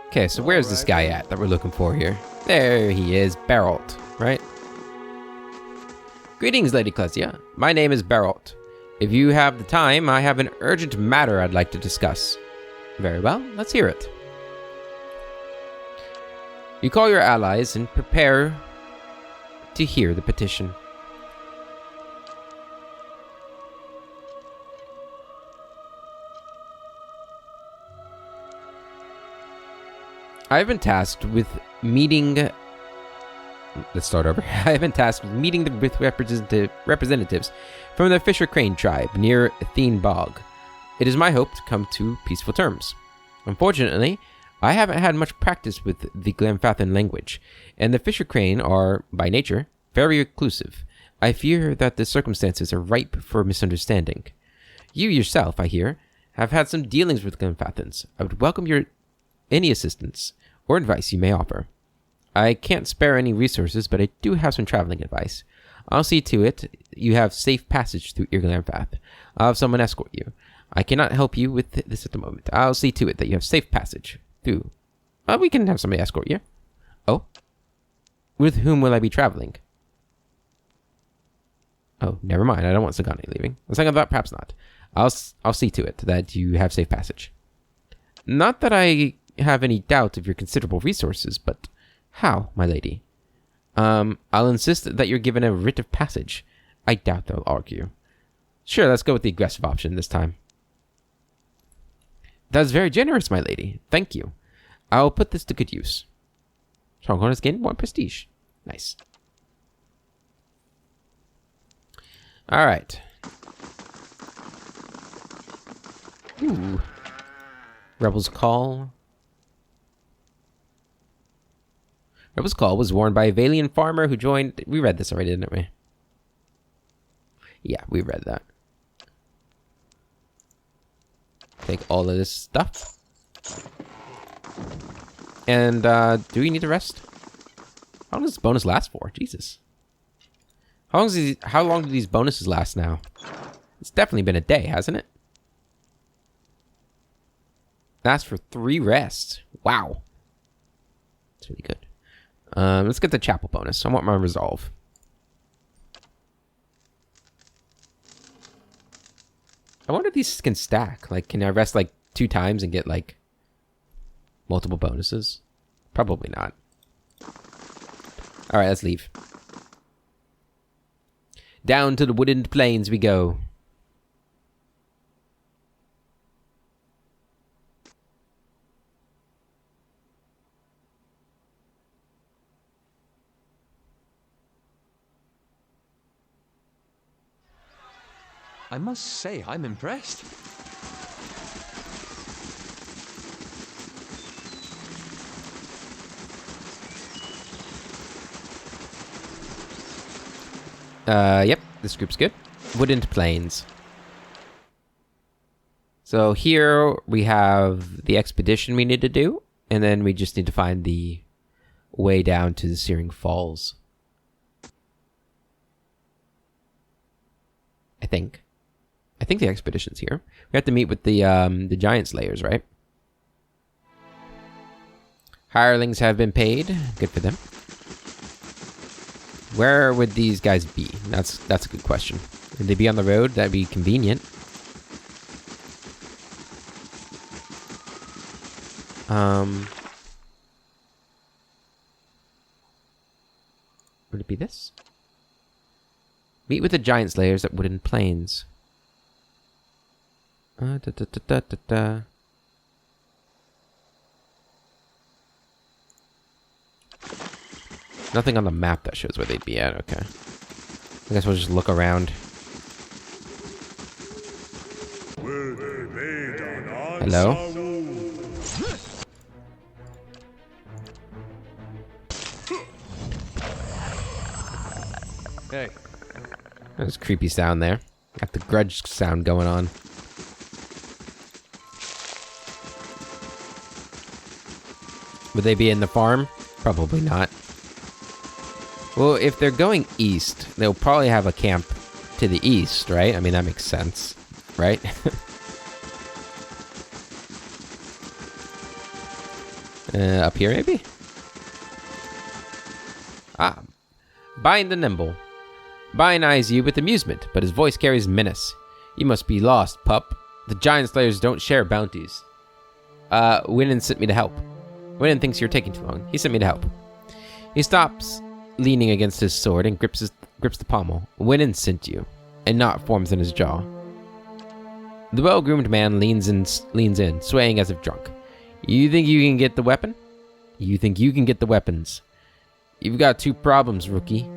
Okay, so where's this guy at that we're looking for here? There he is, Barrelt, right? Greetings, Lady Klesia. My name is Barrelt. If you have the time, I have an urgent matter I'd like to discuss. Very well, let's hear it. You call your allies and prepare to hear the petition. I have been tasked with meeting... Let's start over. I have been tasked with meeting with representatives from the Fisher Crane tribe near Athene Bog. It is my hope to come to peaceful terms. Unfortunately, I haven't had much practice with the Glenfathan language, and the Fisher Crane are, by nature, very reclusive. I fear that the circumstances are ripe for misunderstanding. You yourself, I hear, have had some dealings with Glenfathans. I would welcome any assistance or advice you may offer. I can't spare any resources, but I do have some traveling advice. I'll see to it you have safe passage through Glenfath. I'll have someone escort you. I cannot help you with this at the moment. I'll see to it that you have safe passage through. We can have somebody escort you. Oh? With whom will I be traveling? Oh, never mind. I don't want Sagani leaving. I was thinking about perhaps not. I'll see to it that you have safe passage. Not that I have any doubt of your considerable resources, but how, my lady? I'll insist that you're given a writ of passage. I doubt they'll argue. Sure, let's go with the aggressive option this time. That's very generous, my lady. Thank you. I'll put this to good use. Stronghold has gained 1 prestige. Nice. Alright. Ooh. Rebel's Call. Rebel's Call was worn by a Valian farmer who joined... We read this already, didn't we? Yeah, we read that. Take all of this stuff. And, do we need to rest? How long does this bonus last for? Jesus. How long do these bonuses last now? It's definitely been a day, hasn't it? Lasts for 3 rests. Wow. That's really good. Let's get the chapel bonus. I want my resolve. I wonder if these can stack. Like, can I rest like 2 times and get like multiple bonuses? Probably not. Alright, let's leave. Down to the wooded plains we go. I must say, I'm impressed. Yep, this group's good. Wooded Plains. So here we have the expedition we need to do, and then we just need to find the way down to the Searing Falls. I think the expedition's here. We have to meet with the giant slayers, right? Hirelings have been paid. Good for them. Where would these guys be? That's a good question. Would they be on the road? That'd be convenient. Would it be this? Meet with the giant slayers at Wooded Plains. Nothing on the map that shows where they'd be at. Okay. I guess we'll just look around. Hello? Hey. There's a creepy sound there. Got the grudge sound going on. Would they be in the farm? Probably not. Well, if they're going east, they'll probably have a camp to the east, right? I mean, that makes sense, right? Up here, maybe? Ah. Bine the Nimble. Bine eyes you with amusement, but his voice carries menace. You must be lost, pup. The giant slayers don't share bounties. Winnan sent me to help. Winnan thinks you're taking too long. He sent me to help. He stops, leaning against his sword, and grips the pommel. Winnan sent you. A knot forms in his jaw. The well-groomed man leans in, swaying as if drunk. You think you can get the weapon? You think you can get the weapons? You've got two problems, rookie.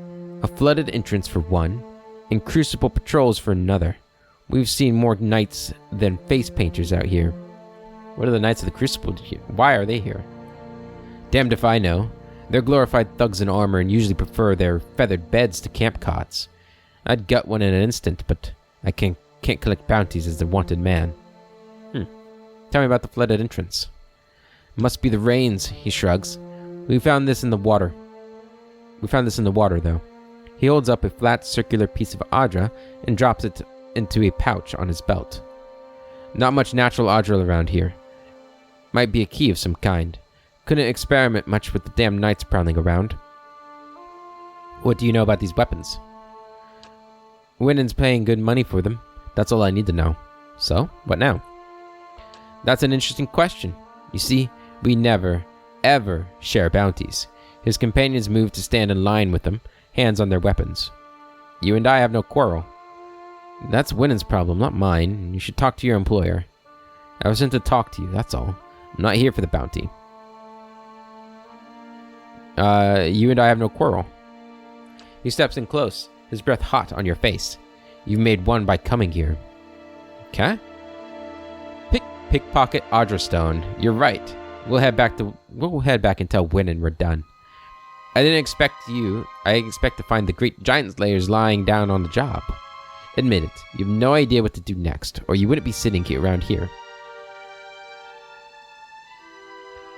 A flooded entrance for one, and crucible patrols for another. We've seen more knights than face painters out here. What are the Knights of the Crucible here? Why are they here? Damned if I know. They're glorified thugs in armor and usually prefer their feathered beds to camp cots. I'd gut one in an instant, but I can't collect bounties as the wanted man. Tell me about the flooded entrance. Must be the rains, he shrugs. We found this in the water, though. He holds up a flat, circular piece of Adra and drops it into a pouch on his belt. Not much natural Adra around here. Might be a key of some kind. Couldn't experiment much with the damn knights prowling around. What do you know about these weapons? Winnan's paying good money for them. That's all I need to know. So, what now? That's an interesting question. You see, we never, ever share bounties. His companions move to stand in line with them, hands on their weapons. You and I have no quarrel. That's Winnan's problem, not mine. You should talk to your employer. I was sent to talk to you, that's all. I'm not here for the bounty. You and I have no quarrel. He steps in close, his breath hot on your face. You've made one by coming here. Okay? Pickpocket Adrastone. You're right. We'll head back and tell Winnan we're done. I expect to find the great giant slayers lying down on the job. Admit it, you have no idea what to do next, or you wouldn't be sitting around here.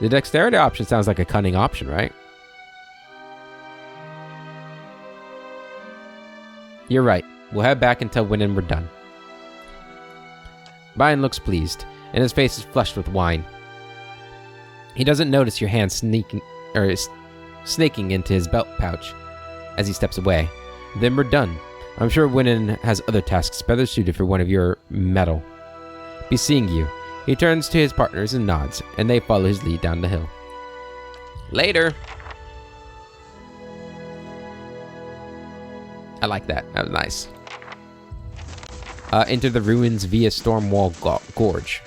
The dexterity option sounds like a cunning option, right? You're right. We'll head back and tell Winnan we're done. Bine looks pleased, and his face is flushed with wine. He doesn't notice your hand snaking into his belt pouch as he steps away. Then we're done. I'm sure Winnan has other tasks better suited for one of your metal. Be seeing you. He turns to his partners and nods, and they follow his lead down the hill. Later! I like that. That was nice. Enter the ruins via Stormwall Gorge.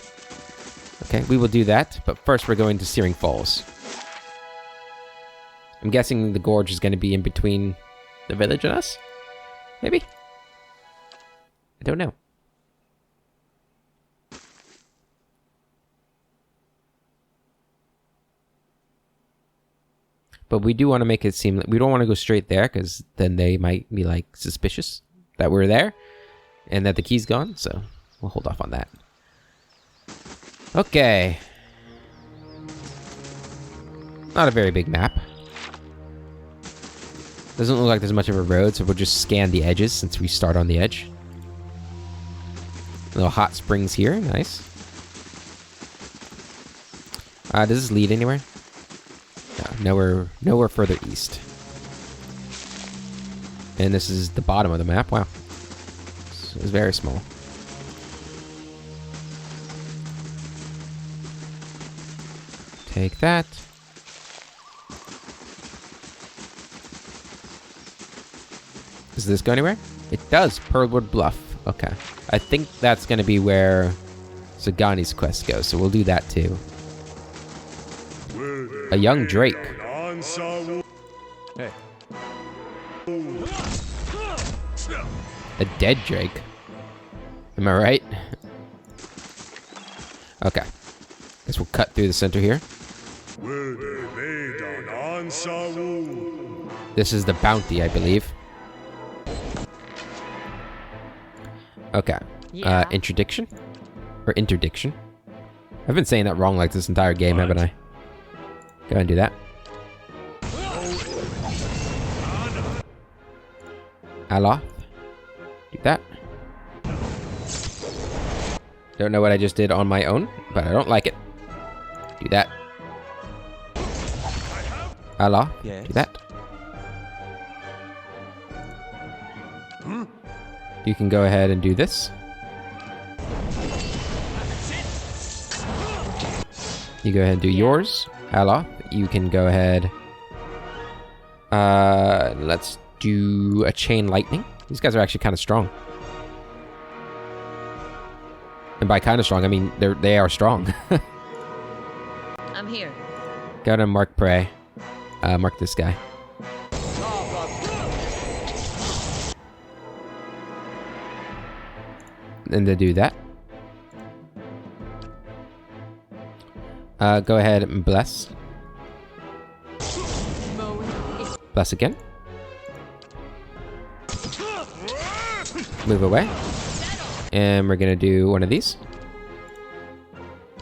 Okay, we will do that, but first we're going to Searing Falls. I'm guessing the gorge is going to be in between the village and us? Maybe? I don't know. But we do want to make it seem like we don't want to go straight there, because then they might be like suspicious that we're there and that the key's gone, so we'll hold off on that. Okay. Not a very big map. Doesn't look like there's much of a road, so we'll just scan the edges since we start on the edge. Little hot springs here, nice. Does this lead anywhere? No, nowhere further east. And this is the bottom of the map. Wow. It's very small. Take that. Does this go anywhere? It does. Pearlwood Bluff. Okay. I think that's going to be where Zagani's quest goes, so we'll do that too. A young Drake. Hey. A dead Drake. Am I right? Okay. Guess we'll cut through the center here. This is the bounty, I believe. Okay. Yeah. Interdiction? Or interdiction? I've been saying that wrong like this entire game, haven't I? Go ahead and do that. Aloth. Do that. Don't know what I just did on my own, but I don't like it. Do that. Allah, Yes. do that. You can go ahead and do this. You go ahead and do yours. Allah, you can go ahead. Let's do a chain lightning. These guys are actually kind of strong. And by kind of strong, I mean they are strong. I'm here. Go ahead and mark prey. Mark this guy. And to do that. Go ahead and bless. Bless again. Move away. And we're gonna do one of these.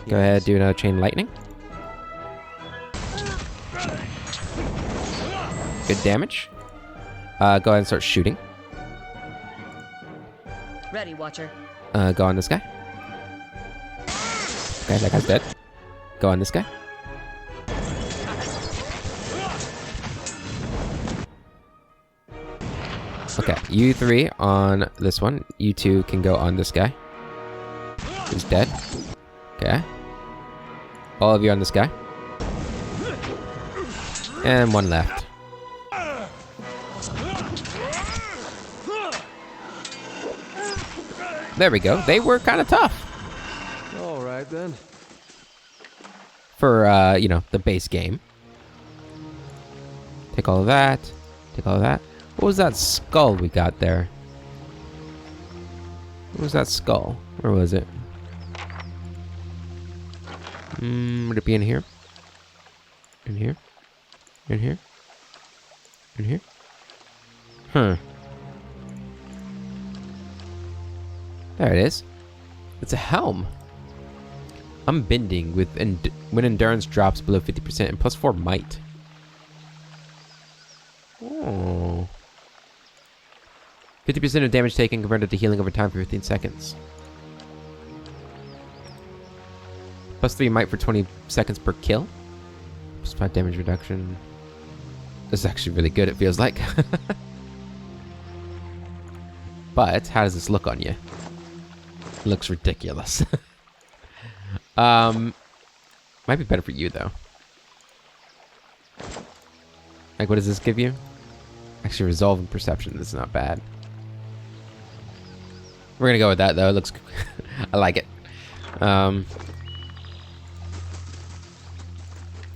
Go ahead, do another chain lightning. Good damage. Go ahead and start shooting. Ready, Watcher. Go on this guy. Okay, that guy's dead. Go on this guy. Okay, you three on this one. You two can go on this guy. He's dead. Okay. All of you on this guy. And one left. There we go. They were kind of tough. All right then. For, you know, the base game. Take all of that. Take all of that. What was that skull we got there? What was that skull? Where was it? Would it be in here? In here? In here? In here? Huh. There it is. It's a helm. Unbending with when endurance drops below 50% and plus 4 might. Oh. 50% of damage taken converted to healing over time for 15 seconds. Plus 3 might for 20 seconds per kill. Plus 5 damage reduction. This is actually really good, it feels like. But, how does this look on you? It looks ridiculous. Might be better for you, though. Like, what does this give you? Actually, resolving perception. This is not bad. We're gonna go with that, though. It looks... I like it.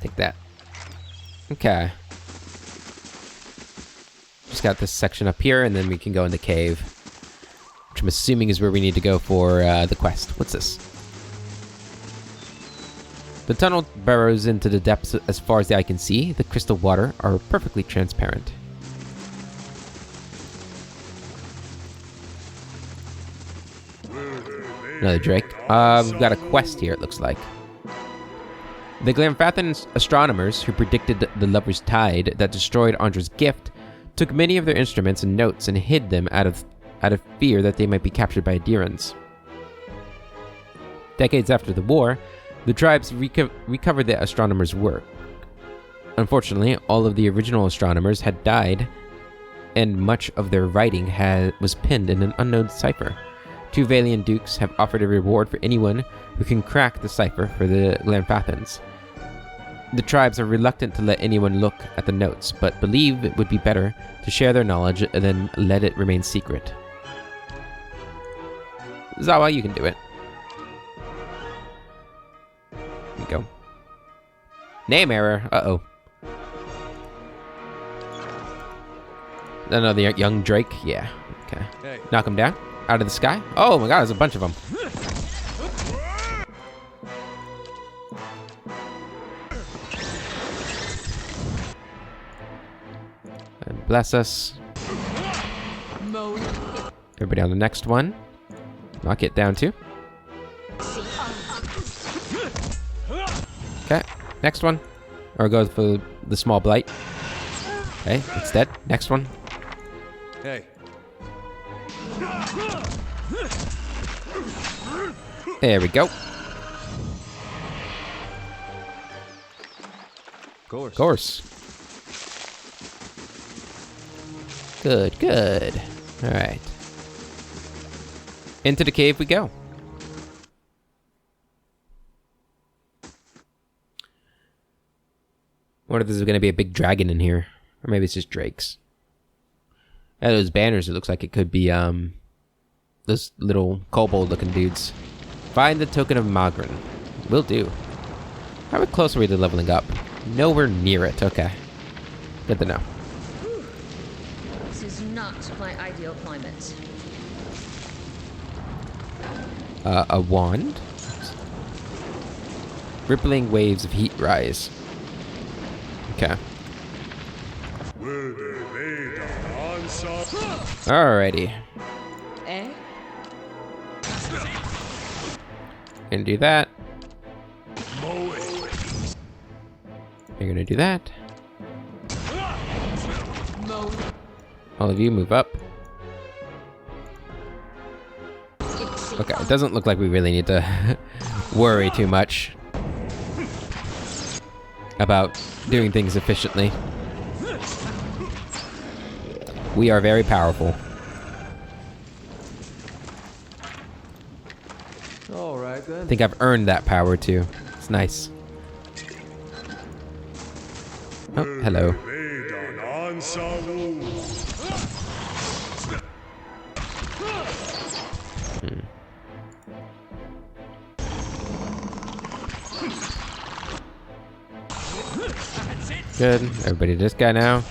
Take that. Okay. Just got this section up here, and then we can go in the cave. Which I'm assuming is where we need to go for the quest. What's this? The tunnel burrows into the depths as far as the eye can see. The crystal water are perfectly transparent. Another Drake. We've got a quest here, it looks like. The Glamfathan astronomers who predicted the Lover's Tide that destroyed Andra's gift took many of their instruments and notes and hid them out of fear that they might be captured by Adirans. Decades after the war, the tribes recovered the astronomers' work. Unfortunately, all of the original astronomers had died, and much of their writing was pinned in an unknown cipher. 2 Valiant Dukes have offered a reward for anyone who can crack the cipher for the Glamfathans. The tribes are reluctant to let anyone look at the notes, but believe it would be better to share their knowledge than let it remain secret. Zawa, you can do it. There you go. Name error. Uh-oh. Another young Drake? Yeah. Okay. Hey. Knock him down. Out of the sky. Oh my god, there's a bunch of them. And bless us. Everybody on the next one. Knock it down too. Okay, next one. Or go for the small blight. Okay, it's dead. Next one. Hey. There we go. Course. Of course. Good, good. Alright. Into the cave we go. Wonder if there's gonna be a big dragon in here. Or maybe it's just drakes. Yeah, those banners, it looks like it could be, those little kobold-looking dudes. Find the token of Magran. Will do. How close are we to leveling up? Nowhere near it. Okay. Good to know. This is not my ideal climate. A wand? Rippling waves of heat rise. Okay. Alrighty. Eh? Gonna do that. You're gonna do that. All of you move up. Okay, it doesn't look like we really need to worry too much about doing things efficiently. We are very powerful. All right I then. think I've earned that power too. It's nice. Oh, hello. Good. Everybody to this guy now.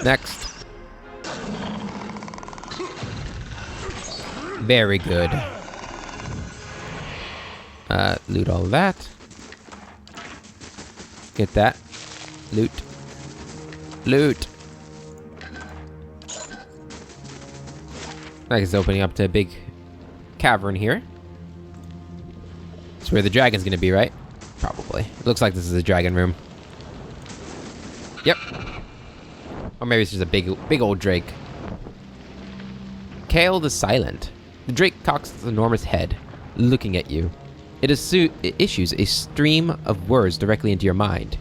Next. Very good. Loot all of that. Get that. Loot. Loot. Like it's opening up to a big cavern here. It's where the dragon's gonna be, right? Probably. It looks like this is a dragon room. Yep. Or maybe it's just a big old drake. Kale the Silent. The drake cocks its enormous head, looking at you. It issues a stream of words directly into your mind.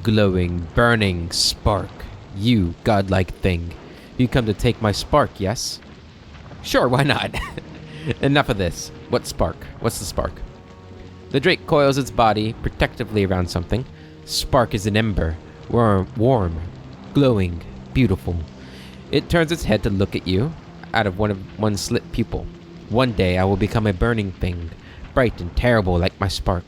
Glowing, burning, spark. You, godlike thing. You come to take my spark, yes? Sure, why not? Enough of this. What spark? What's the spark? The drake coils its body protectively around something. Spark is an ember. Warm, glowing, beautiful. It turns its head to look at you out of one slit pupil. One day I will become a burning thing, bright and terrible like my spark.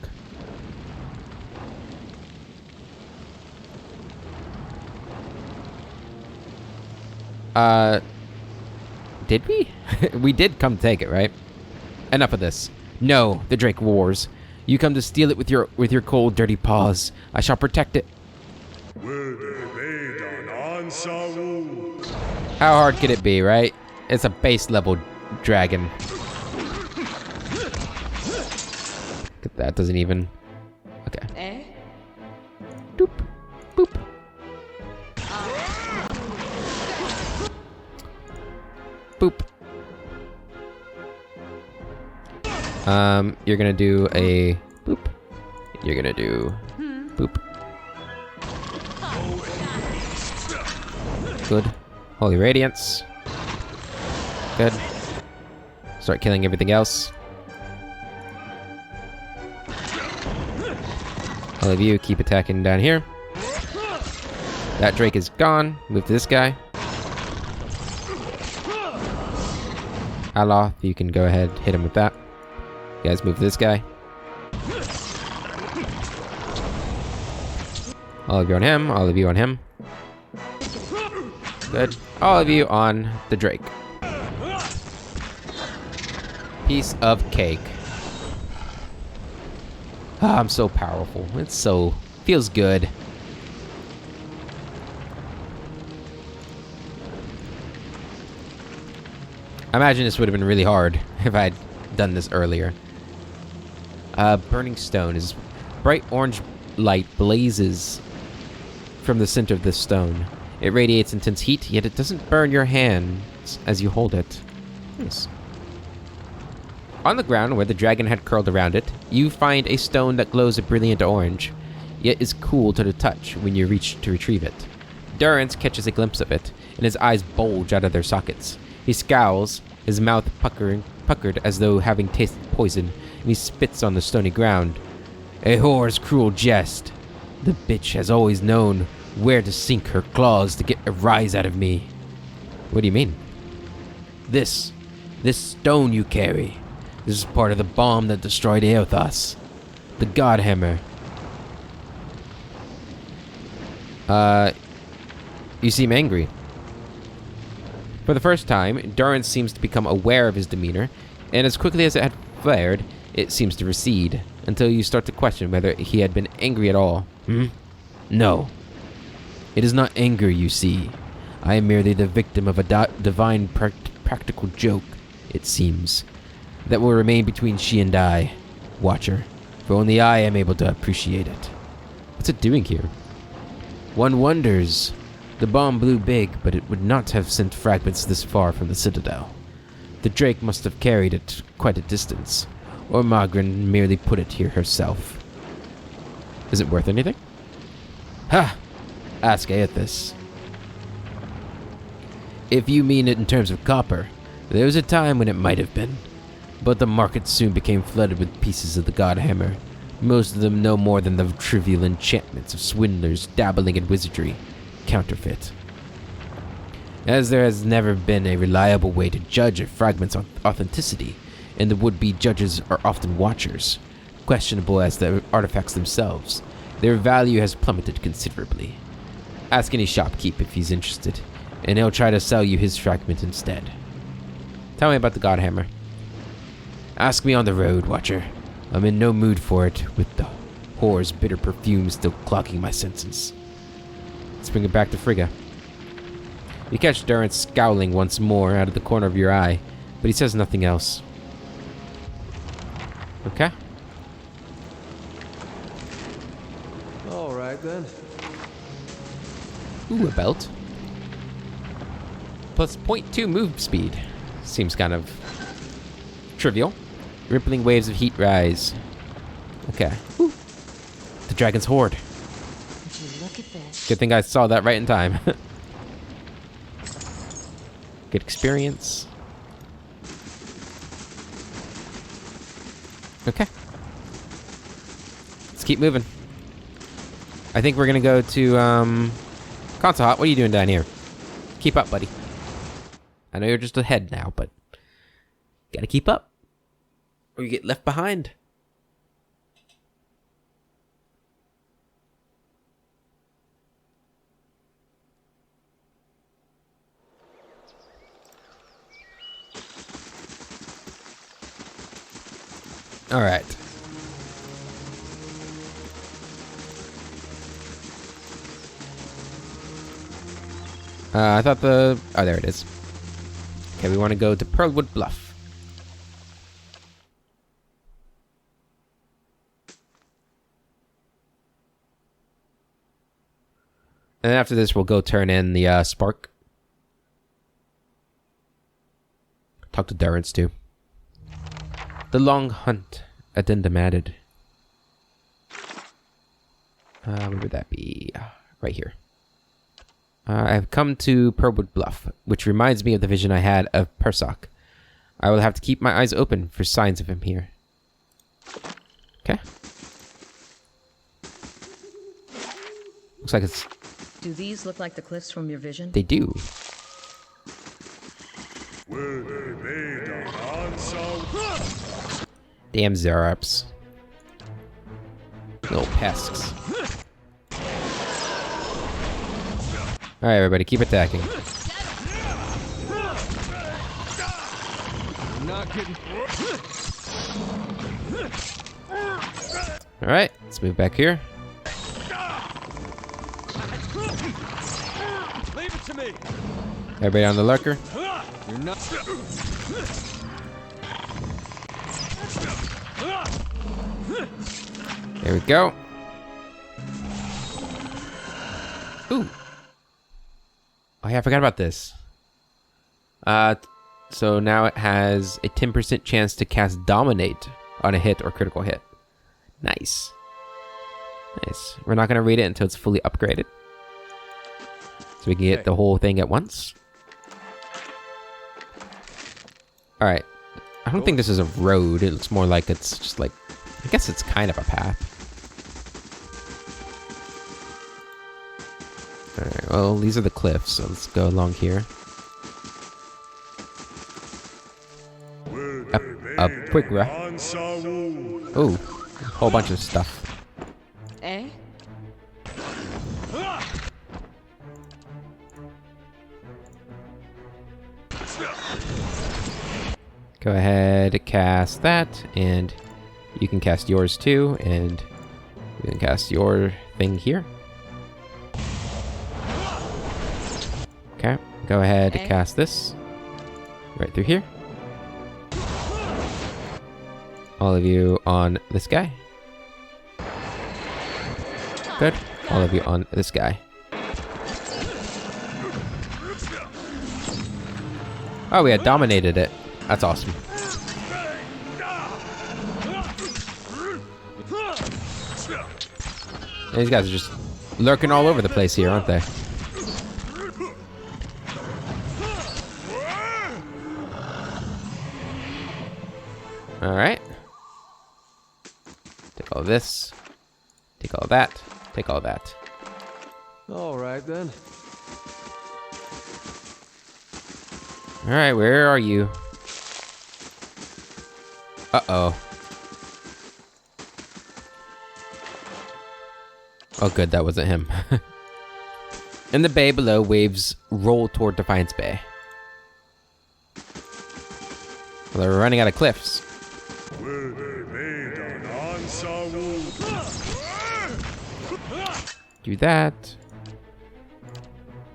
Did we? We did come take it, right? Enough of this. No, the drake roars. You come to steal it with your cold, dirty paws. I shall protect it. How hard could it be, right? It's a base level dragon. Look at that, doesn't even... Okay. Eh? Doop. Boop. Boop. You're gonna do a boop. You're gonna do boop. Good. Holy Radiance. Good. Start killing everything else. All of you keep attacking down here. That drake is gone. Move to this guy. Aloth, you can go ahead, hit him with that. You guys move to this guy. All of you on him, all of you on him. Good. All of you on the drake. Piece of cake. Ah, I'm so powerful. It's so... feels good. I imagine this would have been really hard if I had done this earlier. Burning stone is... bright orange light blazes from the center of this stone. It radiates intense heat, yet it doesn't burn your hands as you hold it. Nice. On the ground, where the dragon had curled around it, you find a stone that glows a brilliant orange, yet is cool to the touch when you reach to retrieve it. Durrance catches a glimpse of it, and his eyes bulge out of their sockets. He scowls, his mouth puckered as though having tasted poison, and he spits on the stony ground. A whore's cruel jest. The bitch has always known where to sink her claws to get a rise out of me. What do you mean? This stone you carry. This is part of the bomb that destroyed Eothas. The Godhammer. You seem angry. For the first time, Durrance seems to become aware of his demeanor, and as quickly as it had flared, it seems to recede, until you start to question whether he had been angry at all. No. It is not anger, you see. I am merely the victim of a divine practical joke, it seems, that will remain between she and I, Watcher, for only I am able to appreciate it. What's it doing here? One wonders. The bomb blew big, but it would not have sent fragments this far from the Citadel. The Drake must have carried it quite a distance, or Magran merely put it here herself. Is it worth anything? Ha! Ask Aethys. If you mean it in terms of copper, there was a time when it might have been, but the market soon became flooded with pieces of the Godhammer, most of them no more than the trivial enchantments of swindlers dabbling in wizardry. Counterfeit. As there has never been a reliable way to judge a fragment's authenticity, and the would-be judges are often watchers, questionable as the artifacts themselves, their value has plummeted considerably. Ask any shopkeep if he's interested, and he'll try to sell you his fragment instead. Tell me about the Godhammer. Ask me on the road, Watcher. I'm in no mood for it, with the whore's bitter perfume still clogging my senses. Let's bring it back to Frigga. You catch Durrance scowling once more out of the corner of your eye, but he says nothing else. Okay. All right then. Ooh, a belt. Plus 0.2 move speed. Seems kind of trivial. Rippling waves of heat rise. Okay. Ooh. The dragon's horde. Would you look at this? Good thing I saw that right in time. Good experience. Okay. Let's keep moving. I think we're gonna go to, Console Hot. What are you doing down here? Keep up, buddy. I know you're just ahead now, but gotta keep up, or you get left behind. All right. I thought oh, there it is. Okay, we want to go to Pearlwood Bluff. And then after this, we'll go turn in the Spark. Talk to Durrance, too. The Long Hunt, addendum added. Where would that be? Right here. I've come to Pearlwood Bluff, which reminds me of the vision I had of Persoc. I will have to keep my eyes open for signs of him here. Okay. Looks like it's... Do these look like the cliffs from your vision? They do. Damn Zeraps. Little pests. Alright, everybody, keep attacking. Alright, let's move back here. Leave it to me. Everybody on the lurker. You're not. There we go. Ooh. Oh yeah, I forgot about this. So now it has a 10% chance to cast Dominate on a hit or critical hit. Nice. Nice. We're not going to read it until it's fully upgraded. So we can get the whole thing at once. Alright. I don't think this is a road. It looks more like it's just like... I guess it's kind of a path. Alright, well, these are the cliffs, so let's go along here. A quick run. Ooh, a whole bunch of stuff. Eh? Go ahead, cast that, and you can cast yours too, and you can cast your thing here. Okay, go ahead, cast this right through here. All of you on this guy. Good. All of you on this guy. Oh, we had dominated it. That's awesome. These guys are just lurking all over the place here, aren't they? Alright. Take all this. Take all that. Take all that. All right, then. Alright, where are you? Uh-oh. Oh good, that wasn't him. In the bay below, waves roll toward Defiance Bay. Well, they're running out of cliffs. Do that.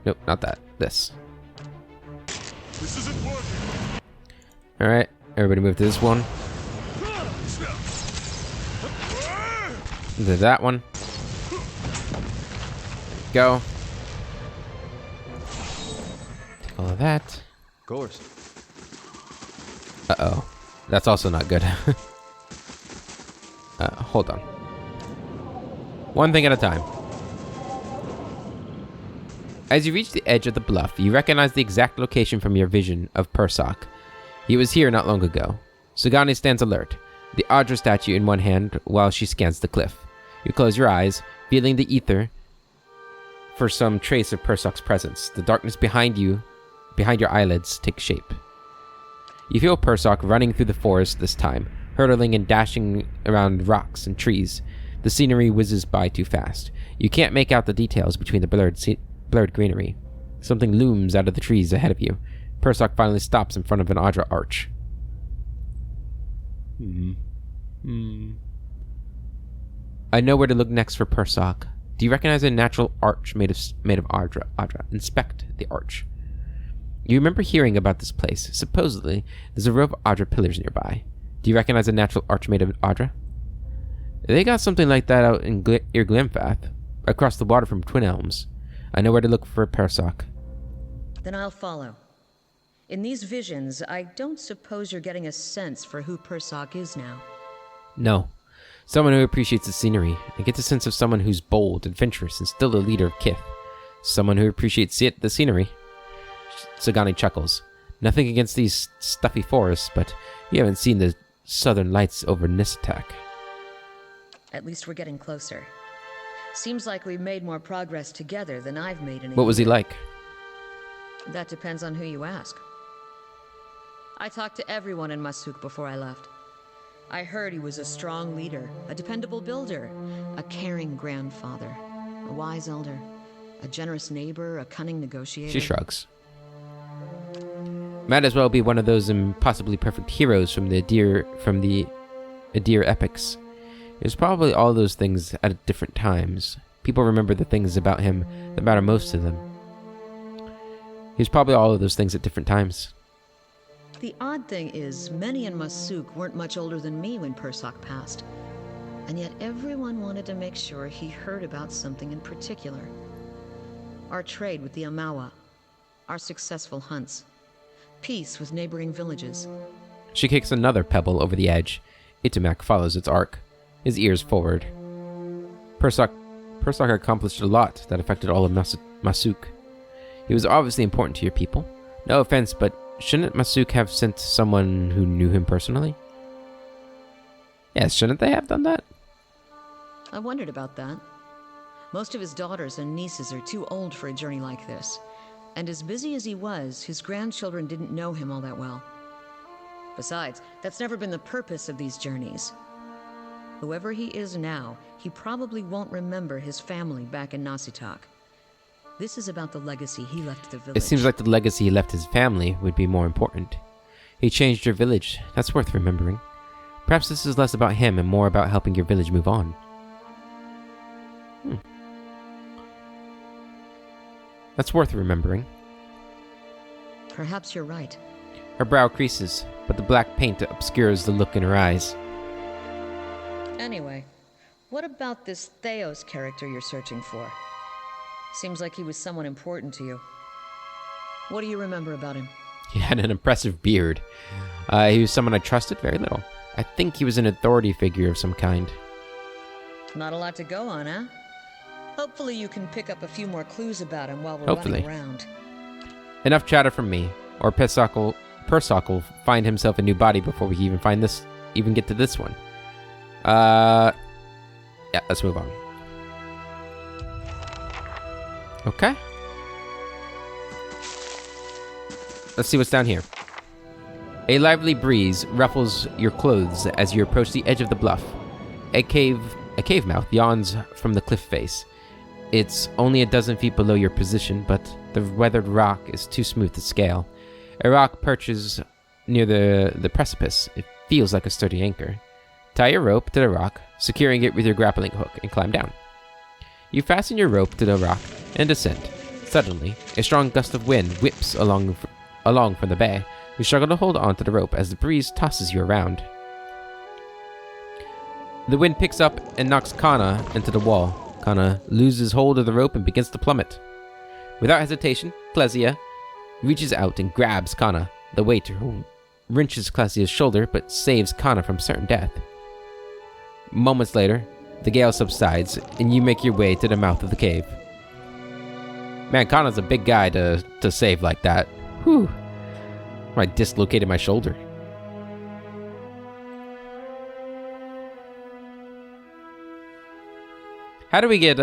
Nope, not that. This. Alright, everybody move to this one. To that one. Go. Take all of that. Of course. Uh-oh. That's also not good. Hold on. One thing at a time. As you reach the edge of the bluff, you recognize the exact location from your vision of Persoc. He was here not long ago. Sugani stands alert, the Audra statue in one hand while she scans the cliff. You close your eyes, feeling the ether for some trace of Persoc's presence. The darkness behind your eyelids takes shape. You feel Persoc running through the forest this time, hurtling and dashing around rocks and trees. The scenery whizzes by too fast. You can't make out the details between the blurred greenery. Something looms out of the trees ahead of you. Persoc finally stops in front of an Audra arch. I know where to look next for Persoc. Do you recognize a natural arch made of Audra? Inspect the arch. You remember hearing about this place. Supposedly, there's a row of Audra pillars nearby. Do you recognize a natural arch made of Audra? They got something like that out in Irglimfath, across the water from Twin Elms. I know where to look for Persoc. Then I'll follow. In these visions, I don't suppose you're getting a sense for who Persoc is now. No. Someone who appreciates the scenery. I get the sense of someone who's bold, adventurous, and still a leader of Kith. Someone who appreciates the scenery. Sagani chuckles. Nothing against these stuffy forests, but you haven't seen the southern lights over Nistatak. At least we're getting closer. Seems like we've made more progress together than I've made in a What was he year. like? That depends on who you ask. I talked to everyone in Masuk before I left. I heard he was a strong leader, a dependable builder, a caring grandfather, a wise elder, a generous neighbor, a cunning negotiator. She shrugs. Might as well be one of those impossibly perfect heroes from the Adir epics. It was probably all those things at different times. People remember the things about him that matter most to them. He was probably all of those things at different times. The odd thing is, many in Masuk weren't much older than me when Persoc passed. And yet everyone wanted to make sure he heard about something in particular. Our trade with the Amawa. Our successful hunts. Peace with neighboring villages. She kicks another pebble over the edge. Itumak follows its arc, his ears forward. Persoc accomplished a lot that affected all of Masuk. He was obviously important to your people. No offense, but shouldn't Masuk have sent someone who knew him personally? Yes, shouldn't they have done that? I wondered about that. Most of his daughters and nieces are too old for a journey like this. And as busy as he was, his grandchildren didn't know him all that well. Besides, that's never been the purpose of these journeys. Whoever he is now, he probably won't remember his family back in Nasitak. This is about the legacy he left the village. It seems like the legacy he left his family would be more important. He changed your village. That's worth remembering. Perhaps this is less about him and more about helping your village move on. That's worth remembering. Perhaps you're right. Her brow creases, but the black paint obscures the look in her eyes. Anyway, what about this Theos character you're searching for? Seems like he was someone important to you. What do you remember about him? He had an impressive beard. He was someone I trusted very little. I think he was an authority figure of some kind. Not a lot to go on, huh? Hopefully you can pick up a few more clues about him while we're Hopefully. running around. Enough chatter from me, or Persak will find himself a new body before we even get to this one. Yeah, let's move on. Okay. Let's see what's down here. A lively breeze ruffles your clothes as you approach the edge of the bluff. A cave mouth yawns from the cliff face. It's only a dozen feet below your position, but the weathered rock is too smooth to scale. A rock perches near the precipice. It feels like a sturdy anchor. Tie your rope to the rock, securing it with your grappling hook, and climb down. You fasten your rope to the rock and descend. Suddenly, a strong gust of wind whips along from the bay. You struggle to hold onto the rope as the breeze tosses you around. The wind picks up and knocks Kana into the wall. Kana loses hold of the rope and begins to plummet. Without hesitation, Klesia reaches out and grabs Kana. The weight wrenches Klesia's shoulder but saves Kana from certain death. Moments later, the gale subsides and you make your way to the mouth of the cave. Man, Kana's a big guy to save like that. Whew. I dislocated my shoulder. How do we get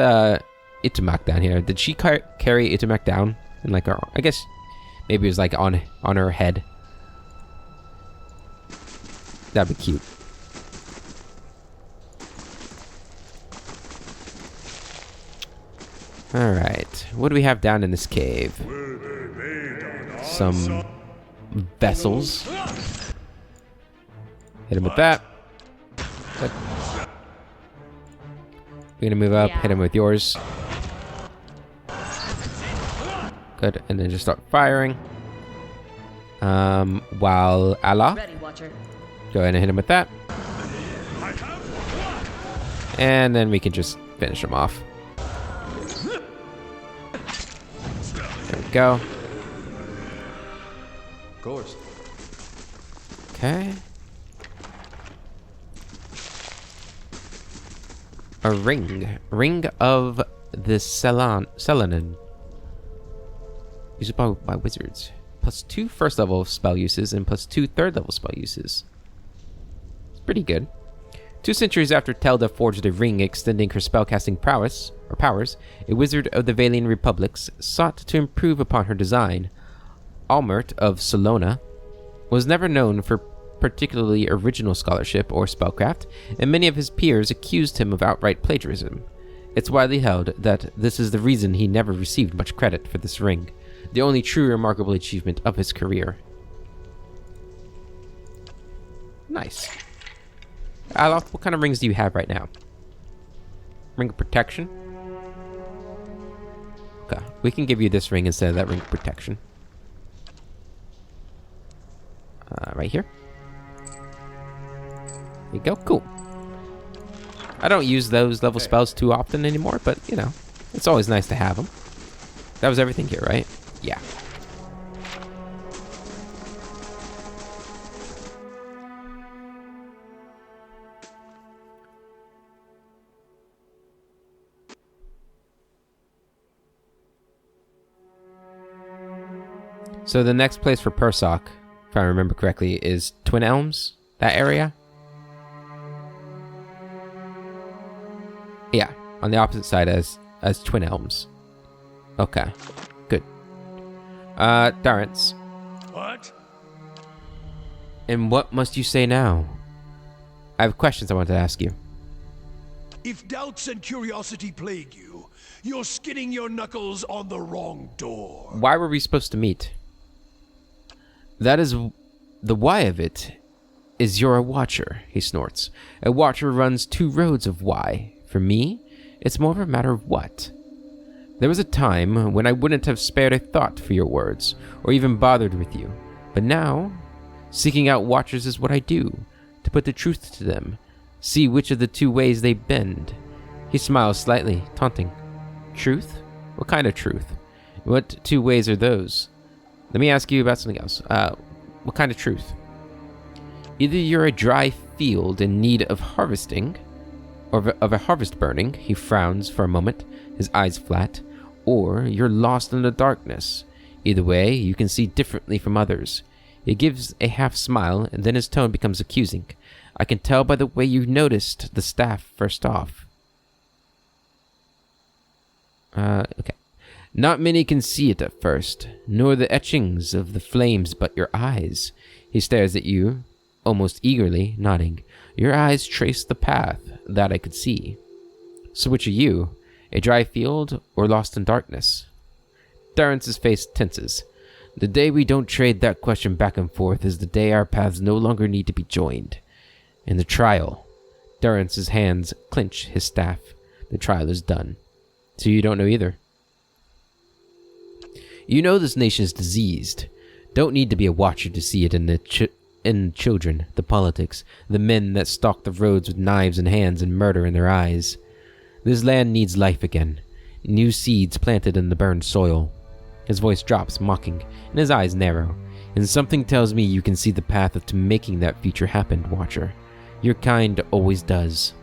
Itumak down here? Did she carry Itumak down? And like, I guess maybe it was like on her head. That'd be cute. All right, what do we have down in this cave? Some vessels. Hit him with that. Good. We're gonna move up, hit him with yours. Good, and then just start firing. While Allah, Ready, Watcher. go ahead and hit him with that. And then we can just finish him off. There we go. Of course. Okay. A ring. Ring of the Selanin. Used by wizards. +2 first level spell uses and +2 third level spell uses. It's pretty good. 2 centuries after Telda forged a ring extending her spellcasting powers, a wizard of the Valian Republics sought to improve upon her design. Almert of Salona was never known for particularly original scholarship or spellcraft, and many of his peers accused him of outright plagiarism. It's widely held that this is the reason he never received much credit for this ring, the only true remarkable achievement of his career. Nice. Aloth, what kind of rings do you have right now? Ring of protection? Okay, we can give you this ring instead of that ring of protection. Right here. There you go, cool. I don't use those level spells too often anymore, but, you know, it's always nice to have them. That was everything here, right? Yeah. So the next place for Persock, if I remember correctly, is Twin Elms? That area? Yeah, on the opposite side as Twin Elms. Okay, good. Darrence. What? And what must you say now? I have questions I want to ask you. If doubts and curiosity plague you, you're skinning your knuckles on the wrong door. Why were we supposed to meet? That is... The why of it is you're a watcher, he snorts. A watcher runs two roads of why. For me, it's more of a matter of what. There was a time when I wouldn't have spared a thought for your words, or even bothered with you. But now, seeking out watchers is what I do, to put the truth to them, see which of the two ways they bend. He smiles slightly, taunting. Truth? What kind of truth? What two ways are those? Let me ask you about something else. What kind of truth? Either you're a dry field in need of harvesting, or of a harvest burning, he frowns for a moment, his eyes flat, or you're lost in the darkness. Either way, you can see differently from others. He gives a half smile, and then his tone becomes accusing. I can tell by the way you noticed the staff first off. Okay. Not many can see it at first, nor the etchings of the flames but your eyes. He stares at you, almost eagerly, nodding. Your eyes trace the path that I could see. So which are you? A dry field or lost in darkness? Darrence's face tenses. The day we don't trade that question back and forth is the day our paths no longer need to be joined. In the trial, Darrence's hands clench his staff. The trial is done. So you don't know either. You know this nation is diseased. Don't need to be a watcher to see it in the in children, the politics, the men that stalk the roads with knives in hands and murder in their eyes. This land needs life again. New seeds planted in the burned soil. His voice drops, mocking, and his eyes narrow. And something tells me you can see the path to making that future happen, Watcher. Your kind always does.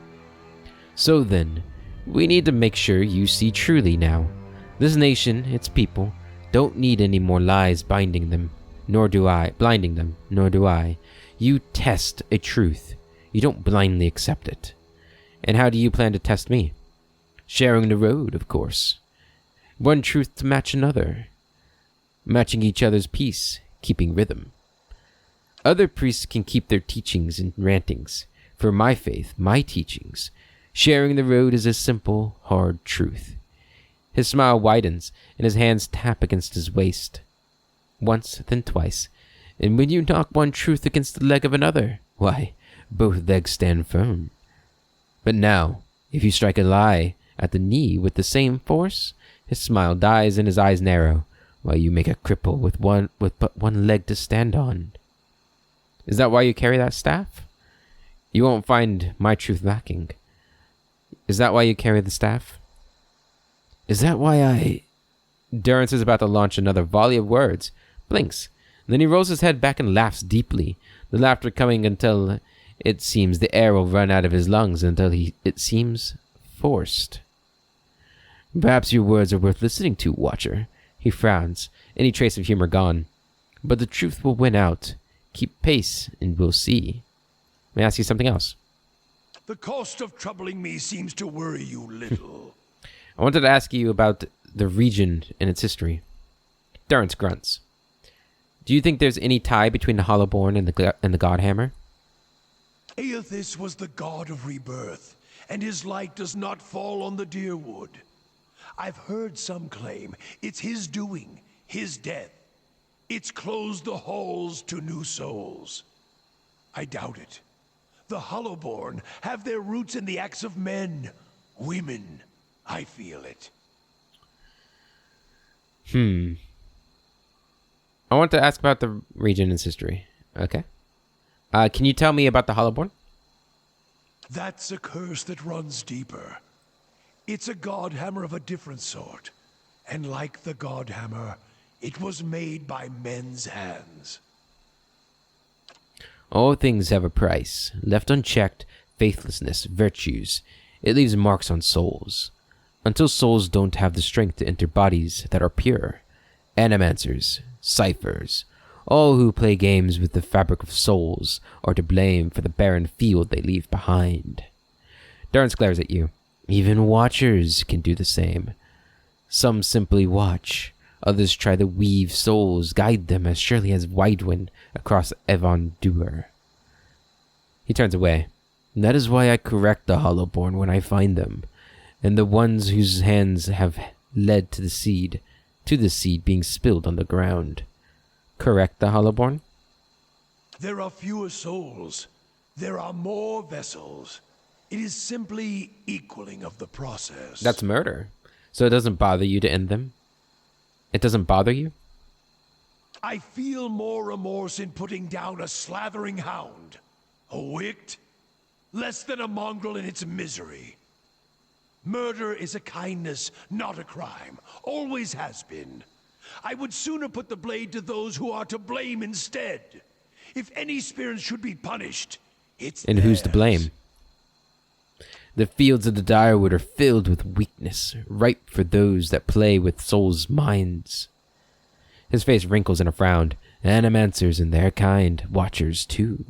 So then, we need to make sure you see truly now. This nation, its people, don't need any more lies blinding them, nor do I. You test a truth. You don't blindly accept it. And how do you plan to test me? Sharing the road, of course. One truth to match another. Matching each other's peace, keeping rhythm. Other priests can keep their teachings and rantings. For my faith, my teachings, sharing the road is a simple, hard truth. His smile widens, and his hands tap against his waist. Once, then twice. And when you knock one truth against the leg of another, why, both legs stand firm. But now, if you strike a lie at the knee with the same force, his smile dies and his eyes narrow, while you make a cripple with but one leg to stand on. Is that why you carry that staff? You won't find my truth lacking. Is that why you carry the staff? Is that why I... Durrance is about to launch another volley of words, blinks. Then he rolls his head back and laughs deeply, the laughter coming until it seems the air will run out of his lungs, until it seems forced. Perhaps your words are worth listening to, Watcher. He frowns, any trace of humor gone. But the truth will win out. Keep pace, and we'll see. May I ask you something else? The cost of troubling me seems to worry you little. I wanted to ask you about the region and its history. Durrance grunts. Do you think there's any tie between the Hollowborn and the Godhammer? Aethys was the god of rebirth, and his light does not fall on the Deerwood. I've heard some claim it's his doing, his death. It's closed the halls to new souls. I doubt it. The Hollowborn have their roots in the acts of men, women. I feel it. I want to ask about the region and its history. Okay. Can you tell me about the Hollowborn? That's a curse that runs deeper. It's a godhammer of a different sort. And like the godhammer, it was made by men's hands. All things have a price. Left unchecked, faithlessness, virtues. It leaves marks on souls. Until souls don't have the strength to enter bodies that are pure. Animancers, ciphers, all who play games with the fabric of souls are to blame for the barren field they leave behind. Durrance glares at you. Even watchers can do the same. Some simply watch. Others try to weave souls, guide them as surely as Widewin across Evon Duer. He turns away. That is why I correct the Hollowborn when I find them, and the ones whose hands have led to the seed being spilled on the ground. Correct the Hollowborn? There are fewer souls. There are more vessels. It is simply equaling of the process. That's murder. So it doesn't bother you to end them? It doesn't bother you? I feel more remorse in putting down a slathering hound. A wict? Less than a mongrel in its misery. Murder is a kindness, not a crime. Always has been. I would sooner put the blade to those who are to blame instead. If any spirits should be punished, it's And who's to theirs. blame? The fields of the Direwood are filled with weakness, ripe for those that play with souls' minds. His face wrinkles in a frown. Animancers and their kind, watchers too.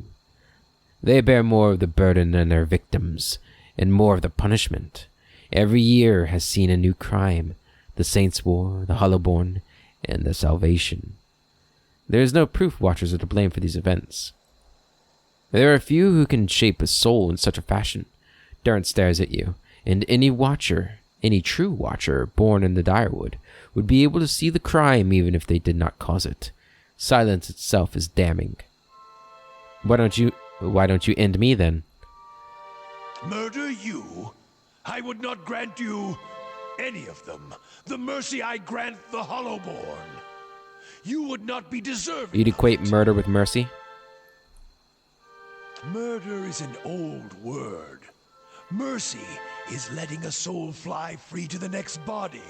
They bear more of the burden than their victims, and more of the punishment. Every year has seen a new crime, the Saints' War, the Hollowborn, and the Salvation. There is no proof watchers are to blame for these events. There are few who can shape a soul in such a fashion. Durrance stares at you, and any watcher, any true watcher born in the Direwood, would be able to see the crime even if they did not cause it. Silence itself is damning. Why don't you end me then? Murder you? I would not grant you any of them. The mercy I grant the Hollowborn. You would not be deserving. You'd of equate it. murder with mercy? Murder is an old word. Mercy is letting a soul fly free to the next body.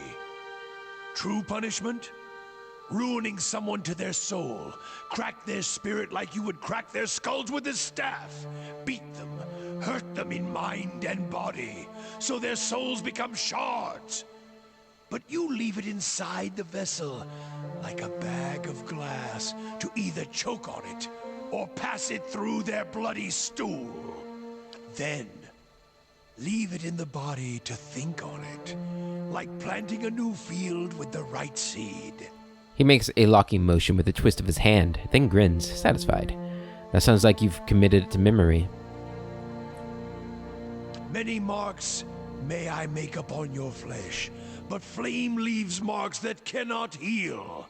True punishment? Ruining someone to their soul. Crack their spirit like you would crack their skulls with a staff. Beat them. Hurt them in mind and body. So their souls become shards. But you leave it inside the vessel, like a bag of glass, to either choke on it or pass it through their bloody stool. Then, leave it in the body to think on it, like planting a new field with the right seed. He makes a locking motion with a twist of his hand, then grins, satisfied. That sounds like you've committed it to memory. Many marks may I make upon your flesh, but flame leaves marks that cannot heal.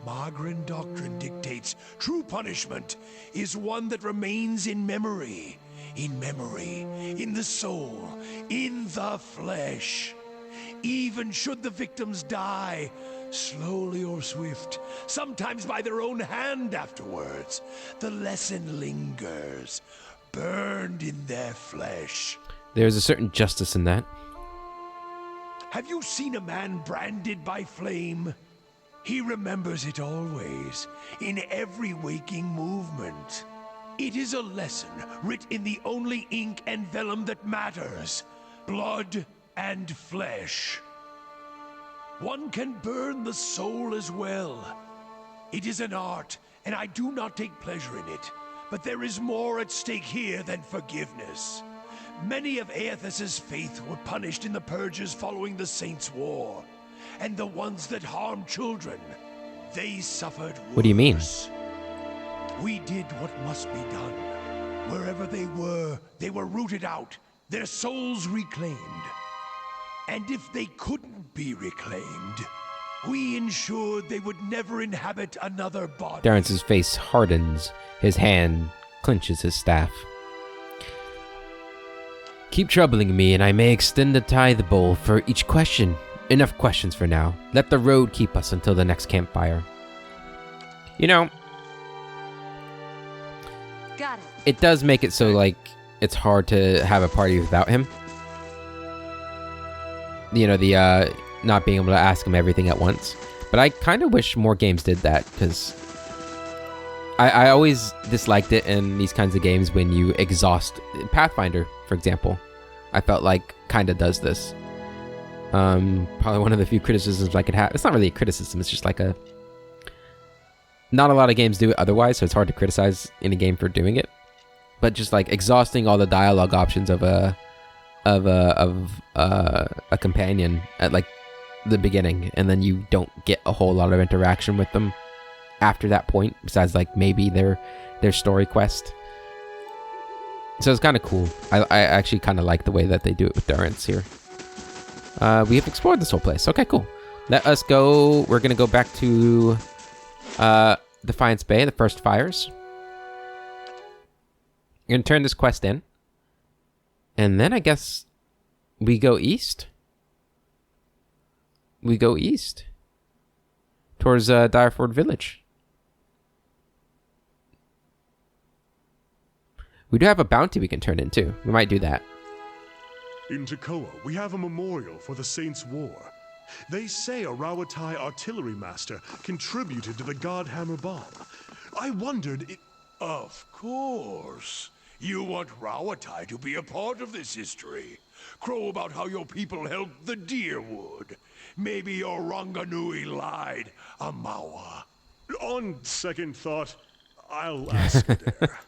Magran doctrine dictates true punishment is one that remains in memory, in the soul, in the flesh. Even should the victims die, slowly or swift, sometimes by their own hand afterwards, the lesson lingers, burned in their flesh. There's a certain justice in that. Have you seen a man branded by flame? He remembers it always, in every waking movement. It is a lesson writ in the only ink and vellum that matters, blood and flesh. One can burn the soul as well. It is an art, and I do not take pleasure in it, but there is more at stake here than forgiveness. Many of Aethys's faith were punished in the purges following the Saints' War. And the ones that harmed children, they suffered worse. What do you mean? We did what must be done. Wherever they were rooted out, their souls reclaimed. And if they couldn't be reclaimed, we ensured they would never inhabit another body. Durrance's face hardens. His hand clenches his staff. Keep troubling me, and I may extend the tithe bowl for each question. Enough questions for now. Let the road keep us until the next campfire. You know, Got it. it does make it so, like, it's hard to have a party without him. You know, the not being able to ask him everything at once. But I kind of wish more games did that, because I always disliked it in these kinds of games when you exhaust. Pathfinder, for example, I felt like kind of does this. Probably one of the few criticisms I could have. It's not really a criticism. It's just like a... Not a lot of games do it otherwise, so it's hard to criticize any game for doing it. But just like exhausting all the dialogue options of a companion at like the beginning, and then you don't get a whole lot of interaction with them after that point, besides like maybe their story quest. So it's kind of cool. I actually kind of like the way that they do it with Durance here. We have explored this whole place. Okay, cool. Let us go. We're gonna go back to Defiance Bay, the first fires. We're gonna turn this quest in, and then I guess we go east. We go east towards Direford Village. We do have a bounty we can turn in too. We might do that. In Tekoa, we have a memorial for the Saints' War. They say a Rawatai artillery master contributed to the Godhammer bomb. I wondered it... Of course. You want Rawatai to be a part of this history. Crow about how your people helped the Deerwood. Maybe your Ranganui lied, Amawa. On second thought, I'll ask there.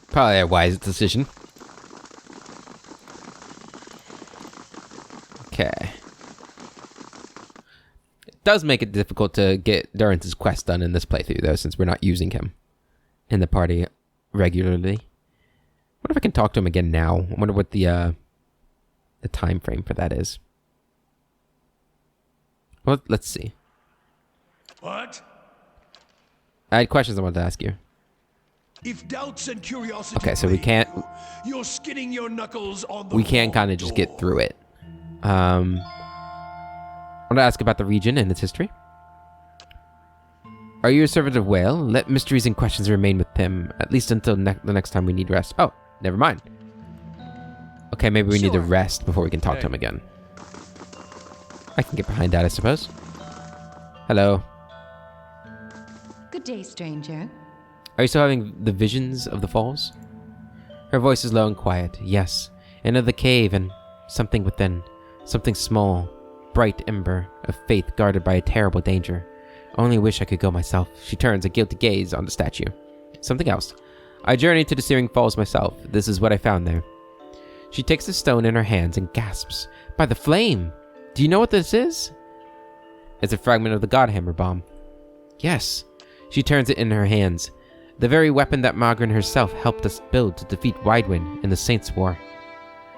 Probably a wise decision. Okay. It does make it difficult to get Durance's quest done in this playthrough, though, since we're not using him in the party regularly. What if I can talk to him again now? I wonder what the time frame for that is. Well, let's see. What? I had questions I wanted to ask you. If doubts and curiosity Okay, so we can't... You're skinning your knuckles on the We can kind of just get through it. I want to ask about the region and its history. Are you a servant of Whale? Let mysteries and questions remain with him, at least until the next time we need rest. Oh, never mind. Okay, maybe we need to rest before we can talk to him again. I can get behind that, I suppose. Hello. Good day, stranger. Are you still having the visions of the falls? Her voice is low and quiet. Yes, and of the cave and something within. Something small, bright ember of faith guarded by a terrible danger. Only wish I could go myself. She turns a guilty gaze on the statue. Something else. I journeyed to the Searing Falls myself. This is what I found there. She takes the stone in her hands and gasps. By the flame! Do you know what this is? It's a fragment of the Godhammer bomb. Yes. She turns it in her hands. The very weapon that Magran herself helped us build to defeat Widewind in the Saints' War.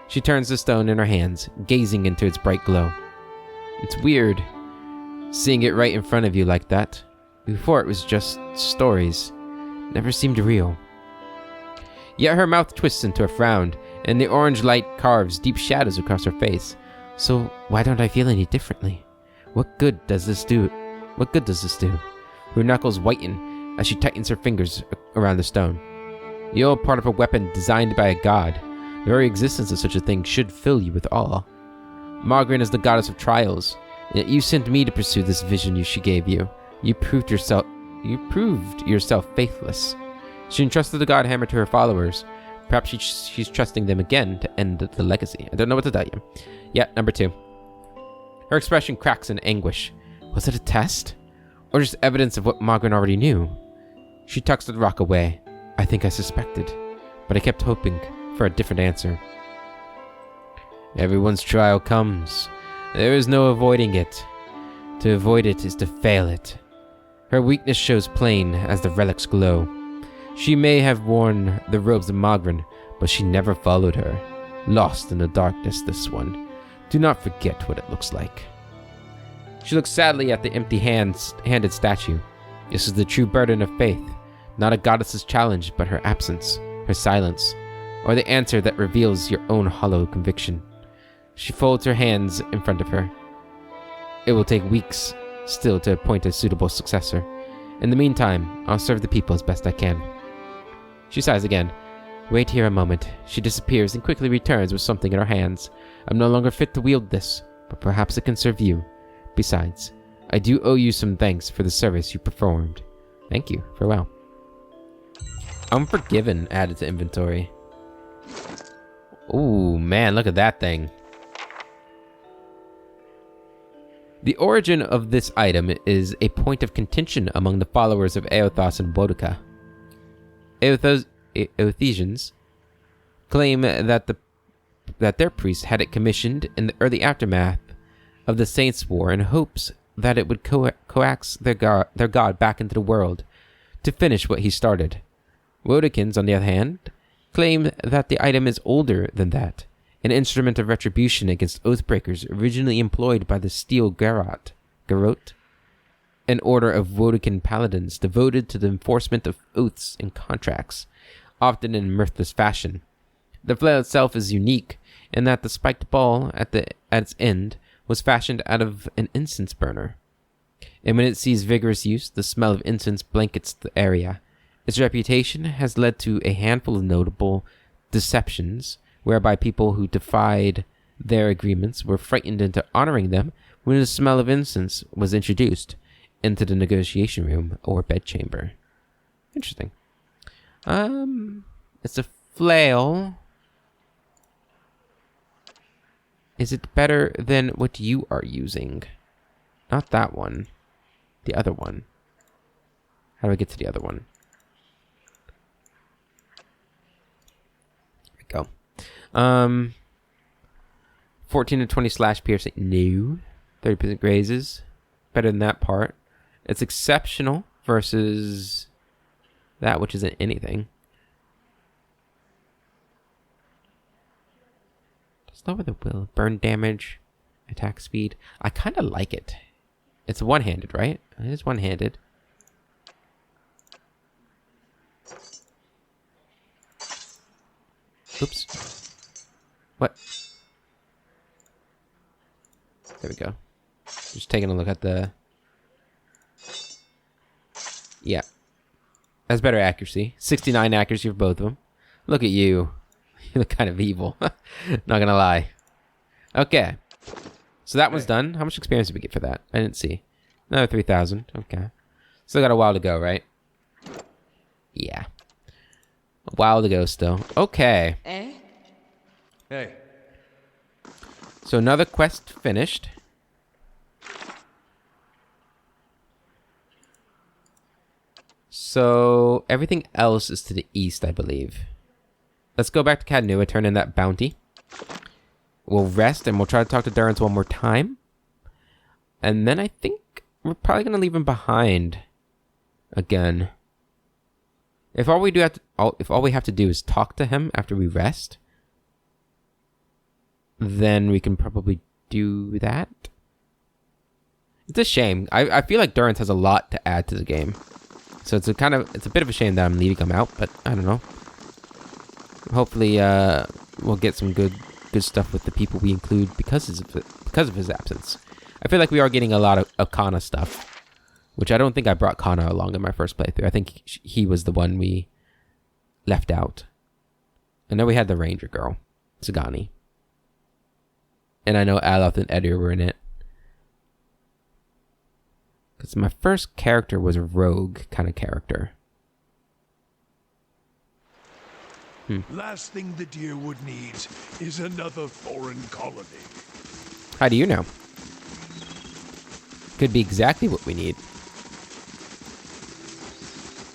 She turns the stone in her hands, gazing into its bright glow. It's weird, seeing it right in front of you like that. Before it was just stories. Never seemed real. Yet her mouth twists into a frown, and the orange light carves deep shadows across her face. So why don't I feel any differently? What good does this do? What good does this do? Her knuckles whiten as she tightens her fingers around the stone. You're part of a weapon designed by a god. The very existence of such a thing should fill you with awe. Magran is the goddess of trials, yet you sent me to pursue this vision she gave you. You proved yourself faithless. She entrusted the Godhammer to her followers. Perhaps she's trusting them again to end the legacy. I don't know what to tell you. Yeah, number 2. Her expression cracks in anguish. Was it a test? Or just evidence of what Magran already knew? She tucks the rock away. I think I suspected, but I kept hoping for a different answer. Everyone's trial comes. There is no avoiding it. To avoid it is to fail it. Her weakness shows plain as the relics glow. She may have worn the robes of Magran, but she never followed her. Lost in the darkness, this one. Do not forget what it looks like. She looks sadly at the empty-handed statue. This is the true burden of faith. Not a goddess's challenge, but her absence, her silence, or the answer that reveals your own hollow conviction. She folds her hands in front of her. It will take weeks still to appoint a suitable successor. In the meantime, I'll serve the people as best I can. She sighs again. Wait here a moment. She disappears and quickly returns with something in her hands. I'm no longer fit to wield this, but perhaps it can serve you. Besides, I do owe you some thanks for the service you performed. Thank you. Farewell. Unforgiven added to inventory. Ooh, man, look at that thing. The origin of this item is a point of contention among the followers of Eothas and Boudica. Eothesians claim that their priest had it commissioned in the early aftermath of the Saints' War in hopes that it would coax their god back into the world to finish what he started. Wodicans, on the other hand, claim that the item is older than that, an instrument of retribution against oathbreakers originally employed by the Steel Garrote, an order of Wodican paladins devoted to the enforcement of oaths and contracts, often in mirthless fashion. The flail itself is unique in that the spiked ball at its end was fashioned out of an incense burner, and when it sees vigorous use, the smell of incense blankets the area. Its reputation has led to a handful of notable deceptions, whereby people who defied their agreements were frightened into honoring them when the smell of incense was introduced into the negotiation room or bedchamber. Interesting. It's a flail. Is it better than what you are using? Not that one. The other one. How do I get to the other one? There we go. 14 to 20 slash piercing. No. 30% grazes. Better than that part. It's exceptional versus that, which isn't anything. Just lower the will. Burn damage. Attack speed. I kind of like it. It's one-handed, right? It is one-handed. Oops. What? There we go. Just taking a look at the... Yeah. That's better accuracy. 69 accuracy for both of them. Look at you. You look kind of evil. Not gonna lie. Okay. So that one's done. How much experience did we get for that? I didn't see. Another 3,000. Okay. Still got a while to go, right? Yeah. A while to go still. Okay. Hey. So another quest finished. So everything else is to the east, I believe. Let's go back to Cadnua, turn in that bounty. We'll rest and we'll try to talk to Durrance one more time. And then I think we're probably going to leave him behind again. If all we have to do is talk to him after we rest, then we can probably do that. It's a shame. I feel like Durrance has a lot to add to the game. So it's a bit of a shame that I'm leaving him out, but I don't know. Hopefully we'll get some good stuff with the people we include because of his absence. I feel like we are getting a lot of Kana stuff, which I don't think I brought Kana along in my first playthrough. I think he was the one we left out. I know we had the Ranger girl, Sagani. And I know Aloth and Edir were in it. Because my first character was a rogue kind of character. Last thing the Deerwood needs is another foreign colony. How do you know? Could be exactly what we need.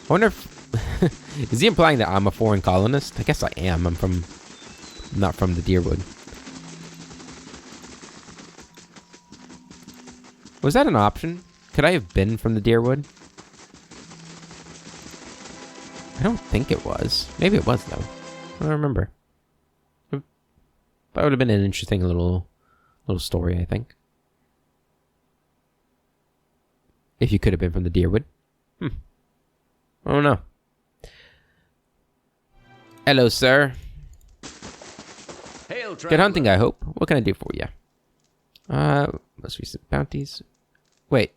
I wonder if... is he implying that I'm a foreign colonist? I guess I am. I'm not from the Deerwood. Was that an option? Could I have been from the Deerwood? I don't think it was. Maybe it was, though. I don't remember. That would have been an interesting little story, I think. If you could have been from the Deerwood. I don't know. Hello, sir. Hail, Good hunting, I hope. What can I do for you? Most recent bounties. Wait.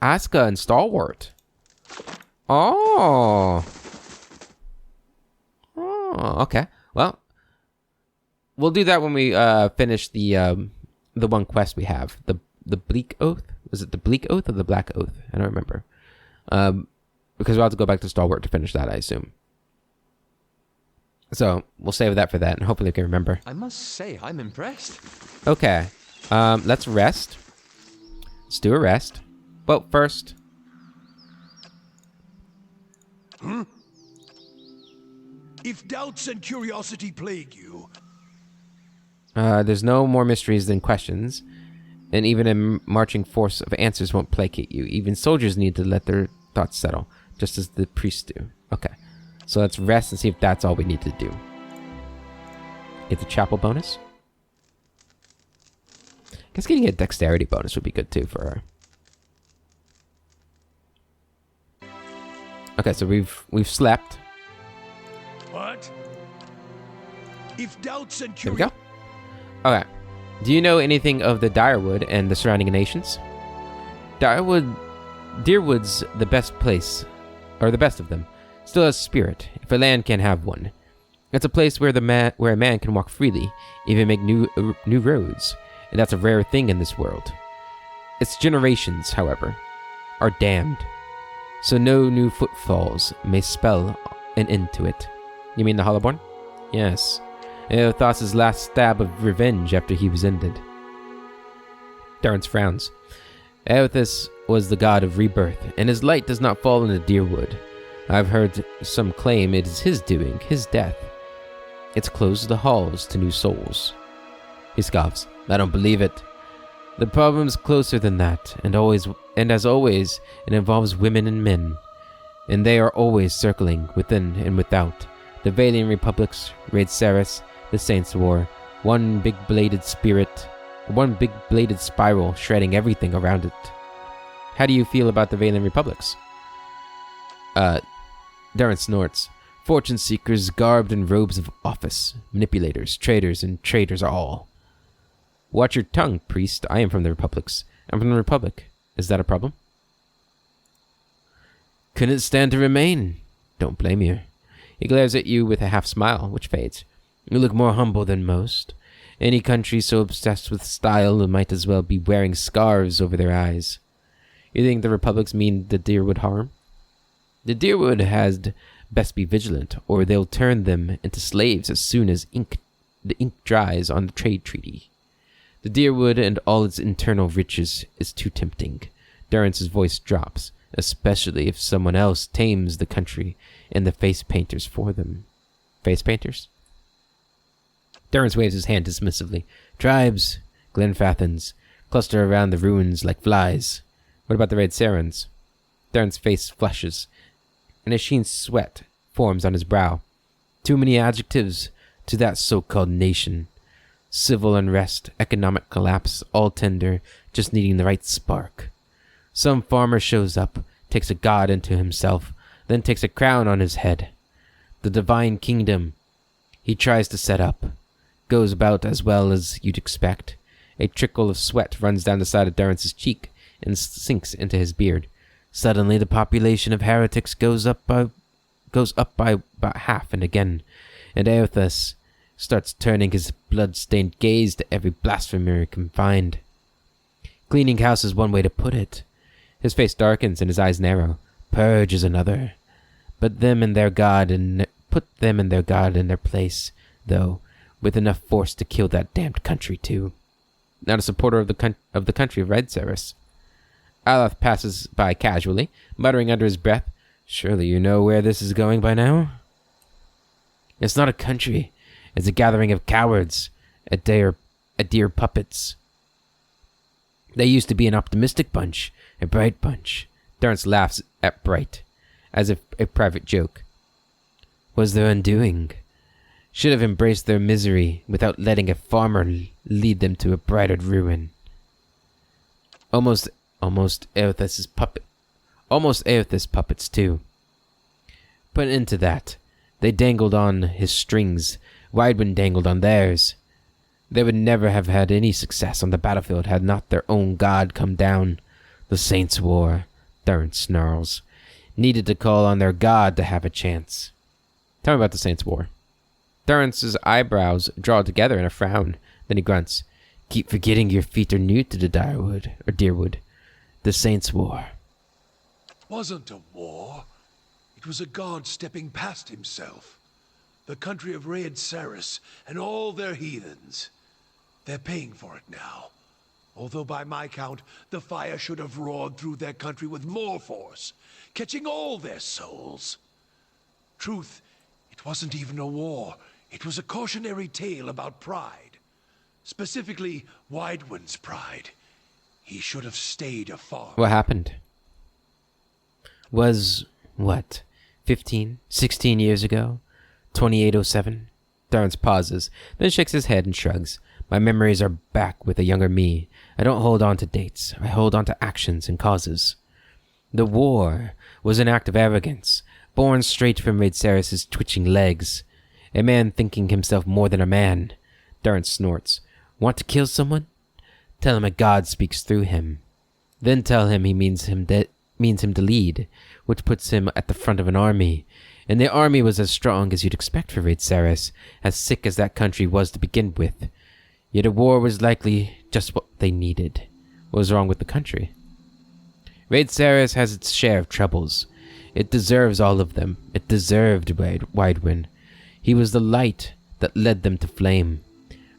Aska and Stalwart. Oh, okay. Well, we'll do that when we finish the the one quest we have, the Bleak Oath. Was it the Bleak Oath or the Black Oath? I don't remember. Because we'll have to go back to Stalwart to finish that, I assume. So we'll save that for that, and hopefully we can remember. I must say, I'm impressed. Okay. Let's rest. Let's do a rest. But first. If doubts and curiosity plague you, There's no more mysteries than questions. And even a marching force of answers won't placate you. Even soldiers need to let their thoughts settle, just as the priests do. Okay. So let's rest and see if that's all we need to do. Get the chapel bonus. I guess getting a dexterity bonus would be good too for her. Okay, so we've slept. what? If doubts and There we curiosity... go. Okay. Do you know anything of the Direwood and the surrounding nations? Deerwood's the best place, or the best of them. Still has spirit, if a land can have one. It's a place where where a man can walk freely, even make new roads, and that's a rare thing in this world. Its generations, however, are damned, so no new footfalls may spell an end to it. You mean the Hollowborn? Yes. Eothas' last stab of revenge after he was ended. Darrence frowns. Eothas was the god of rebirth, and his light does not fall into Deerwood. I've heard some claim it is his doing, his death. It's closed the halls to new souls. He scoffs. I don't believe it. The problem's closer than that, and as always, it involves women and men. And they are always circling within and without. The Valian Republics, Raid Ceres, the Saints' War, one big bladed spiral shredding everything around it. How do you feel about the Valian Republics? Darren snorts. Fortune seekers garbed in robes of office, manipulators, traitors, and traitors all. Watch your tongue, priest. I am from the Republics. I'm from the Republic. Is that a problem? Couldn't stand to remain. Don't blame you. He glares at you with a half smile, which fades. You look more humble than most. Any country so obsessed with style might as well be wearing scarves over their eyes. You think the Republics mean the Deerwood harm? The Deerwood had best be vigilant, or they'll turn them into slaves as soon as the ink dries on the trade treaty. The Deerwood and all its internal riches is too tempting. Darrence's voice drops, especially if someone else tames the country and the face painters for them. Face painters? Darrence waves his hand dismissively. Tribes, Glenfathans, cluster around the ruins like flies. What about the Red Sarens? Darrence's face flushes, and a sheen sweat forms on his brow. Too many adjectives to that so-called nation. Civil unrest, economic collapse, all tender, just needing the right spark. Some farmer shows up, takes a god into himself, then takes a crown on his head. The divine kingdom he tries to set up goes about as well as you'd expect. A trickle of sweat runs down the side of Darrence's cheek and sinks into his beard. Suddenly the population of heretics goes up by about half, and again, and Eothas starts turning his blood-stained gaze to every blasphemer he can find. Cleaning house is one way to put it. His face darkens and his eyes narrow. Purge is another. Put them and their god in their place, though, with enough force to kill that damned country too. Not a supporter of the country of Red Ceres. Aloth passes by casually, muttering under his breath, Surely you know where this is going by now? It's not a country. It's a gathering of cowards, a dear puppets. They used to be an optimistic bunch, a bright bunch. Darrence laughs at bright, as if a private joke. Was their undoing. Should have embraced their misery without letting a farmer lead them to a brighter ruin. Almost Eothas puppets too. Put an end to that. They dangled on his strings. Widewind dangled on theirs. They would never have had any success on the battlefield had not their own god come down. The Saints' War, Darrence snarls, needed to call on their god to have a chance. Tell me about the Saints' War. Darrence's eyebrows draw together in a frown. Then he grunts. Keep forgetting your feet are new to the Deerwood. The Saints' War. It wasn't a war. It was a god stepping past himself. The country of Raed Saris and all their heathens. They're paying for it now. Although by my count, the fire should have roared through their country with more force, catching all their souls. Truth, it wasn't even a war. It was a cautionary tale about pride. Specifically, Widewind's pride. He should have stayed afar. What happened? Was, what, 15, 16 years ago? 2807? Darns pauses, then shakes his head and shrugs. My memories are back with a younger me. I don't hold on to dates. I hold on to actions and causes. The war was an act of arrogance, born straight from Raed Saris' twitching legs. A man thinking himself more than a man. Darn snorts. Want to kill someone? Tell him a god speaks through him. Then tell him he means him to lead, which puts him at the front of an army. And the army was as strong as you'd expect for Raed Saris, as sick as that country was to begin with. Yet a war was likely just what they needed. What was wrong with the country? Raed Saris has its share of troubles. It deserves all of them. It deserved Widewind. He was the light that led them to flame.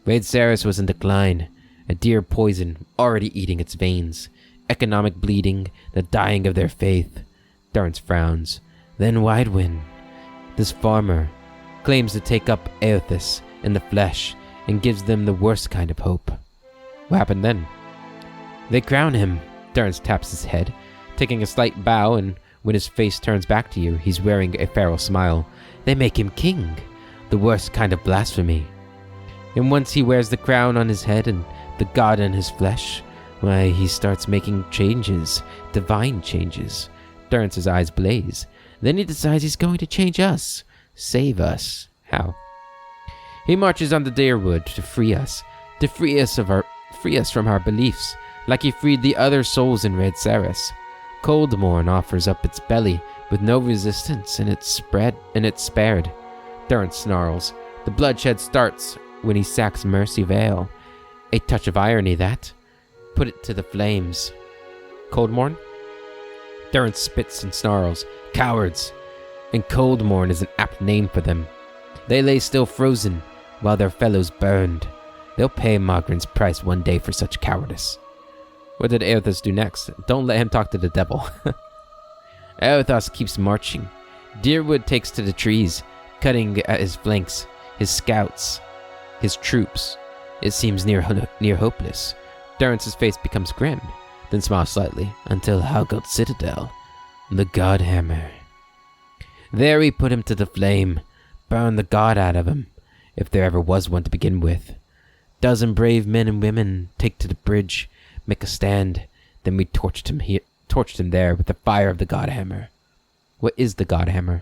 Raed Saris was in decline, a deer poison already eating its veins, economic bleeding, the dying of their faith. Darns frowns. Then Widewind, this farmer, claims to take up Eothas in the flesh and gives them the worst kind of hope. What happened then? They crown him. Darns taps his head, taking a slight bow, and when his face turns back to you, he's wearing a feral smile. They make him king. The worst kind of blasphemy. And once he wears the crown on his head and the god in his flesh, why, he starts making changes. Divine changes. Darns' eyes blaze. Then he decides he's going to change us. Save us. How? He marches on the Deerwood to free us. To free us from our beliefs, like he freed the other souls in Raed Saris. Coldmorn offers up its belly with no resistance, and it's spared. Darn snarls. The bloodshed starts when he sacks Mercy Vale. A touch of irony, that. Put it to the flames. Coldmorn? Darn spits and snarls. Cowards. And Coldmorn is an apt name for them. They lay still frozen, while their fellows burned. They'll pay Magran's price one day for such cowardice. What did Eothas do next? Don't let him talk to the devil. Eothas keeps marching. Deerwood takes to the trees, cutting at his flanks, his scouts, his troops. It seems near hopeless. Darns' face becomes grim, then smiles slightly, until Halgeld Citadel, the Godhammer. There we put him to the flame, burn the god out of him, if there ever was one to begin with. Dozen brave men and women take to the bridge, make a stand, then we torched him there with the fire of the Godhammer. What is the Godhammer?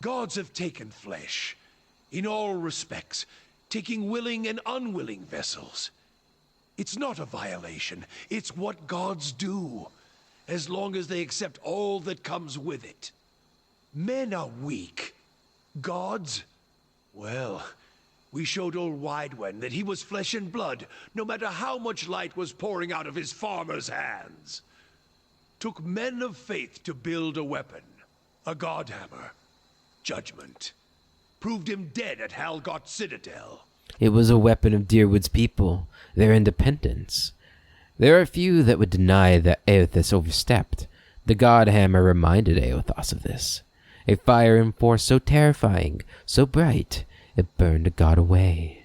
Gods have taken flesh, in all respects, taking willing and unwilling vessels. It's not a violation, it's what gods do, as long as they accept all that comes with it. Men are weak. Gods? Well, we showed old Widewen that he was flesh and blood, no matter how much light was pouring out of his farmer's hands. Took men of faith to build a weapon, a godhammer. Judgment. Proved him dead at Halgeld Citadel. It was a weapon of Deerwood's people, their independence. There are few that would deny that Eothas overstepped. The Godhammer reminded Eothas of this. A fire and force so terrifying, so bright, it burned a god away.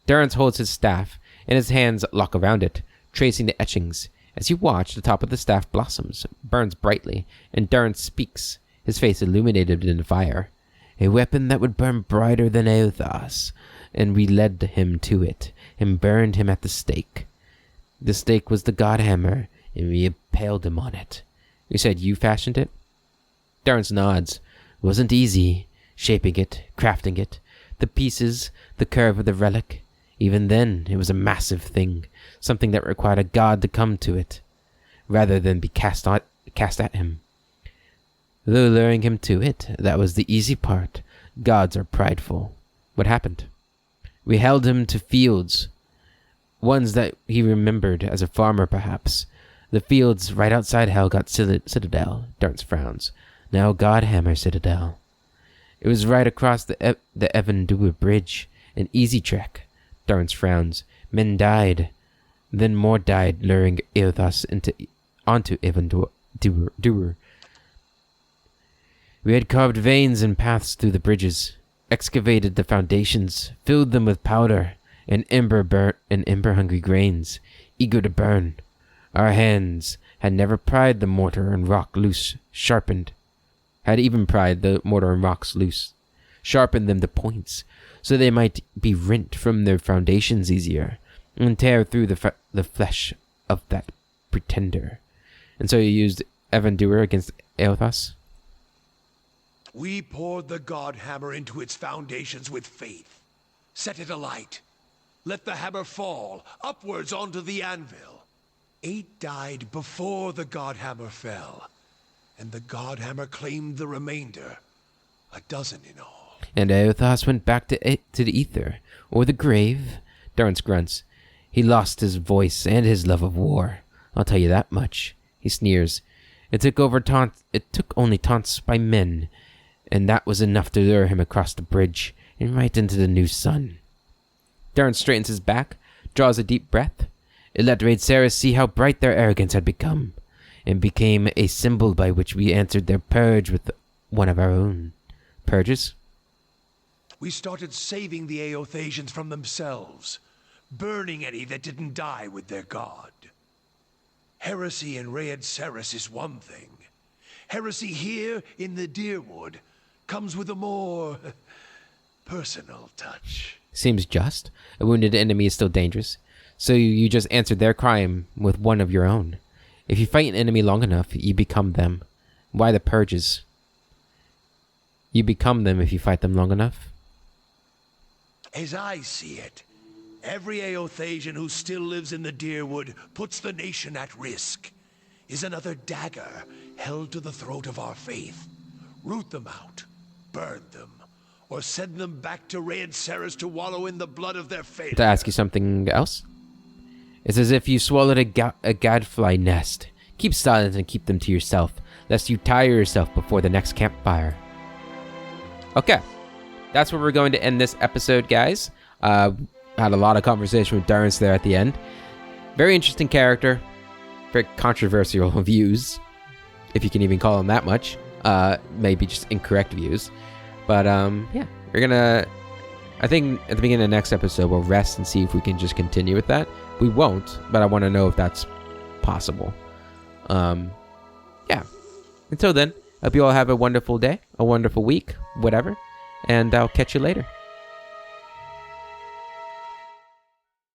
Darns holds his staff, and his hands lock around it, tracing the etchings. As you watch, the top of the staff blossoms, burns brightly, and Darns speaks, his face illuminated in the fire. A weapon that would burn brighter than Eothas, and we led him to it, and burned him at the stake. The stake was the Godhammer, and we impaled him on it. You said you fashioned it? Darns nods. Wasn't easy, shaping it, crafting it. The pieces, the curve of the relic. Even then, it was a massive thing, something that required a god to come to it, rather than be cast at him. Though luring him to it, that was the easy part. Gods are prideful. What happened? We held him to fields. Ones that he remembered as a farmer, perhaps. The fields right outside Helgot Citadel, Dart's frowns. Now Godhammer Citadel. It was right across the Evandur Bridge, an easy trek. Dart's frowns. Men died. Then more died, luring Eothas onto Evandur. We had carved veins and paths through the bridges, excavated the foundations, filled them with powder and ember-hungry grains, eager to burn. Our hands had never pried the mortar and rock loose, sharpened them to points, so they might be rent from their foundations easier, and tear through the flesh of that pretender. And so you used Evandur against Eothas? We poured the God Hammer into its foundations with faith. Set it alight. Let the hammer fall, upwards onto the anvil. 8 died before the God Hammer fell, and the God Hammer claimed the remainder. 12 in all. And Eothas went back to the ether, or the grave. Darn's grunts. He lost his voice and his love of war. I'll tell you that much. He sneers. It took only taunts by men, and that was enough to lure him across the bridge and right into the new sun. Darn straightens his back, draws a deep breath. It let Raid Saris see how bright their arrogance had become, and became a symbol by which we answered their purge with one of our own. Purges? We started saving the Eothasians from themselves, burning any that didn't die with their god. Heresy in Raid Saris is one thing. Heresy here in the Deerwood comes with a more personal touch. Seems just. A wounded enemy is still dangerous. So you just answered their crime with one of your own. If you fight an enemy long enough, you become them. Why the purges? You become them if you fight them long enough. As I see it, every Eothasian who still lives in the Deerwood puts the nation at risk, is another dagger held to the throat of our faith. Root them out, burn them, or send them back to Raid Saris to wallow in the blood of their failure. To ask you something else? It's as if you swallowed a gadfly nest. Keep silent and keep them to yourself, lest you tire yourself before the next campfire. Okay, that's where we're going to end this episode, guys. Had a lot of conversation with Darren there at the end. Very interesting character. Very controversial views, if you can even call them that much. Maybe just incorrect views. But yeah, we're gonna... I think at the beginning of the next episode, we'll rest and see if we can just continue with that. We won't, but I want to know if that's possible. Yeah. Until then, hope you all have a wonderful day, a wonderful week, whatever. And I'll catch you later.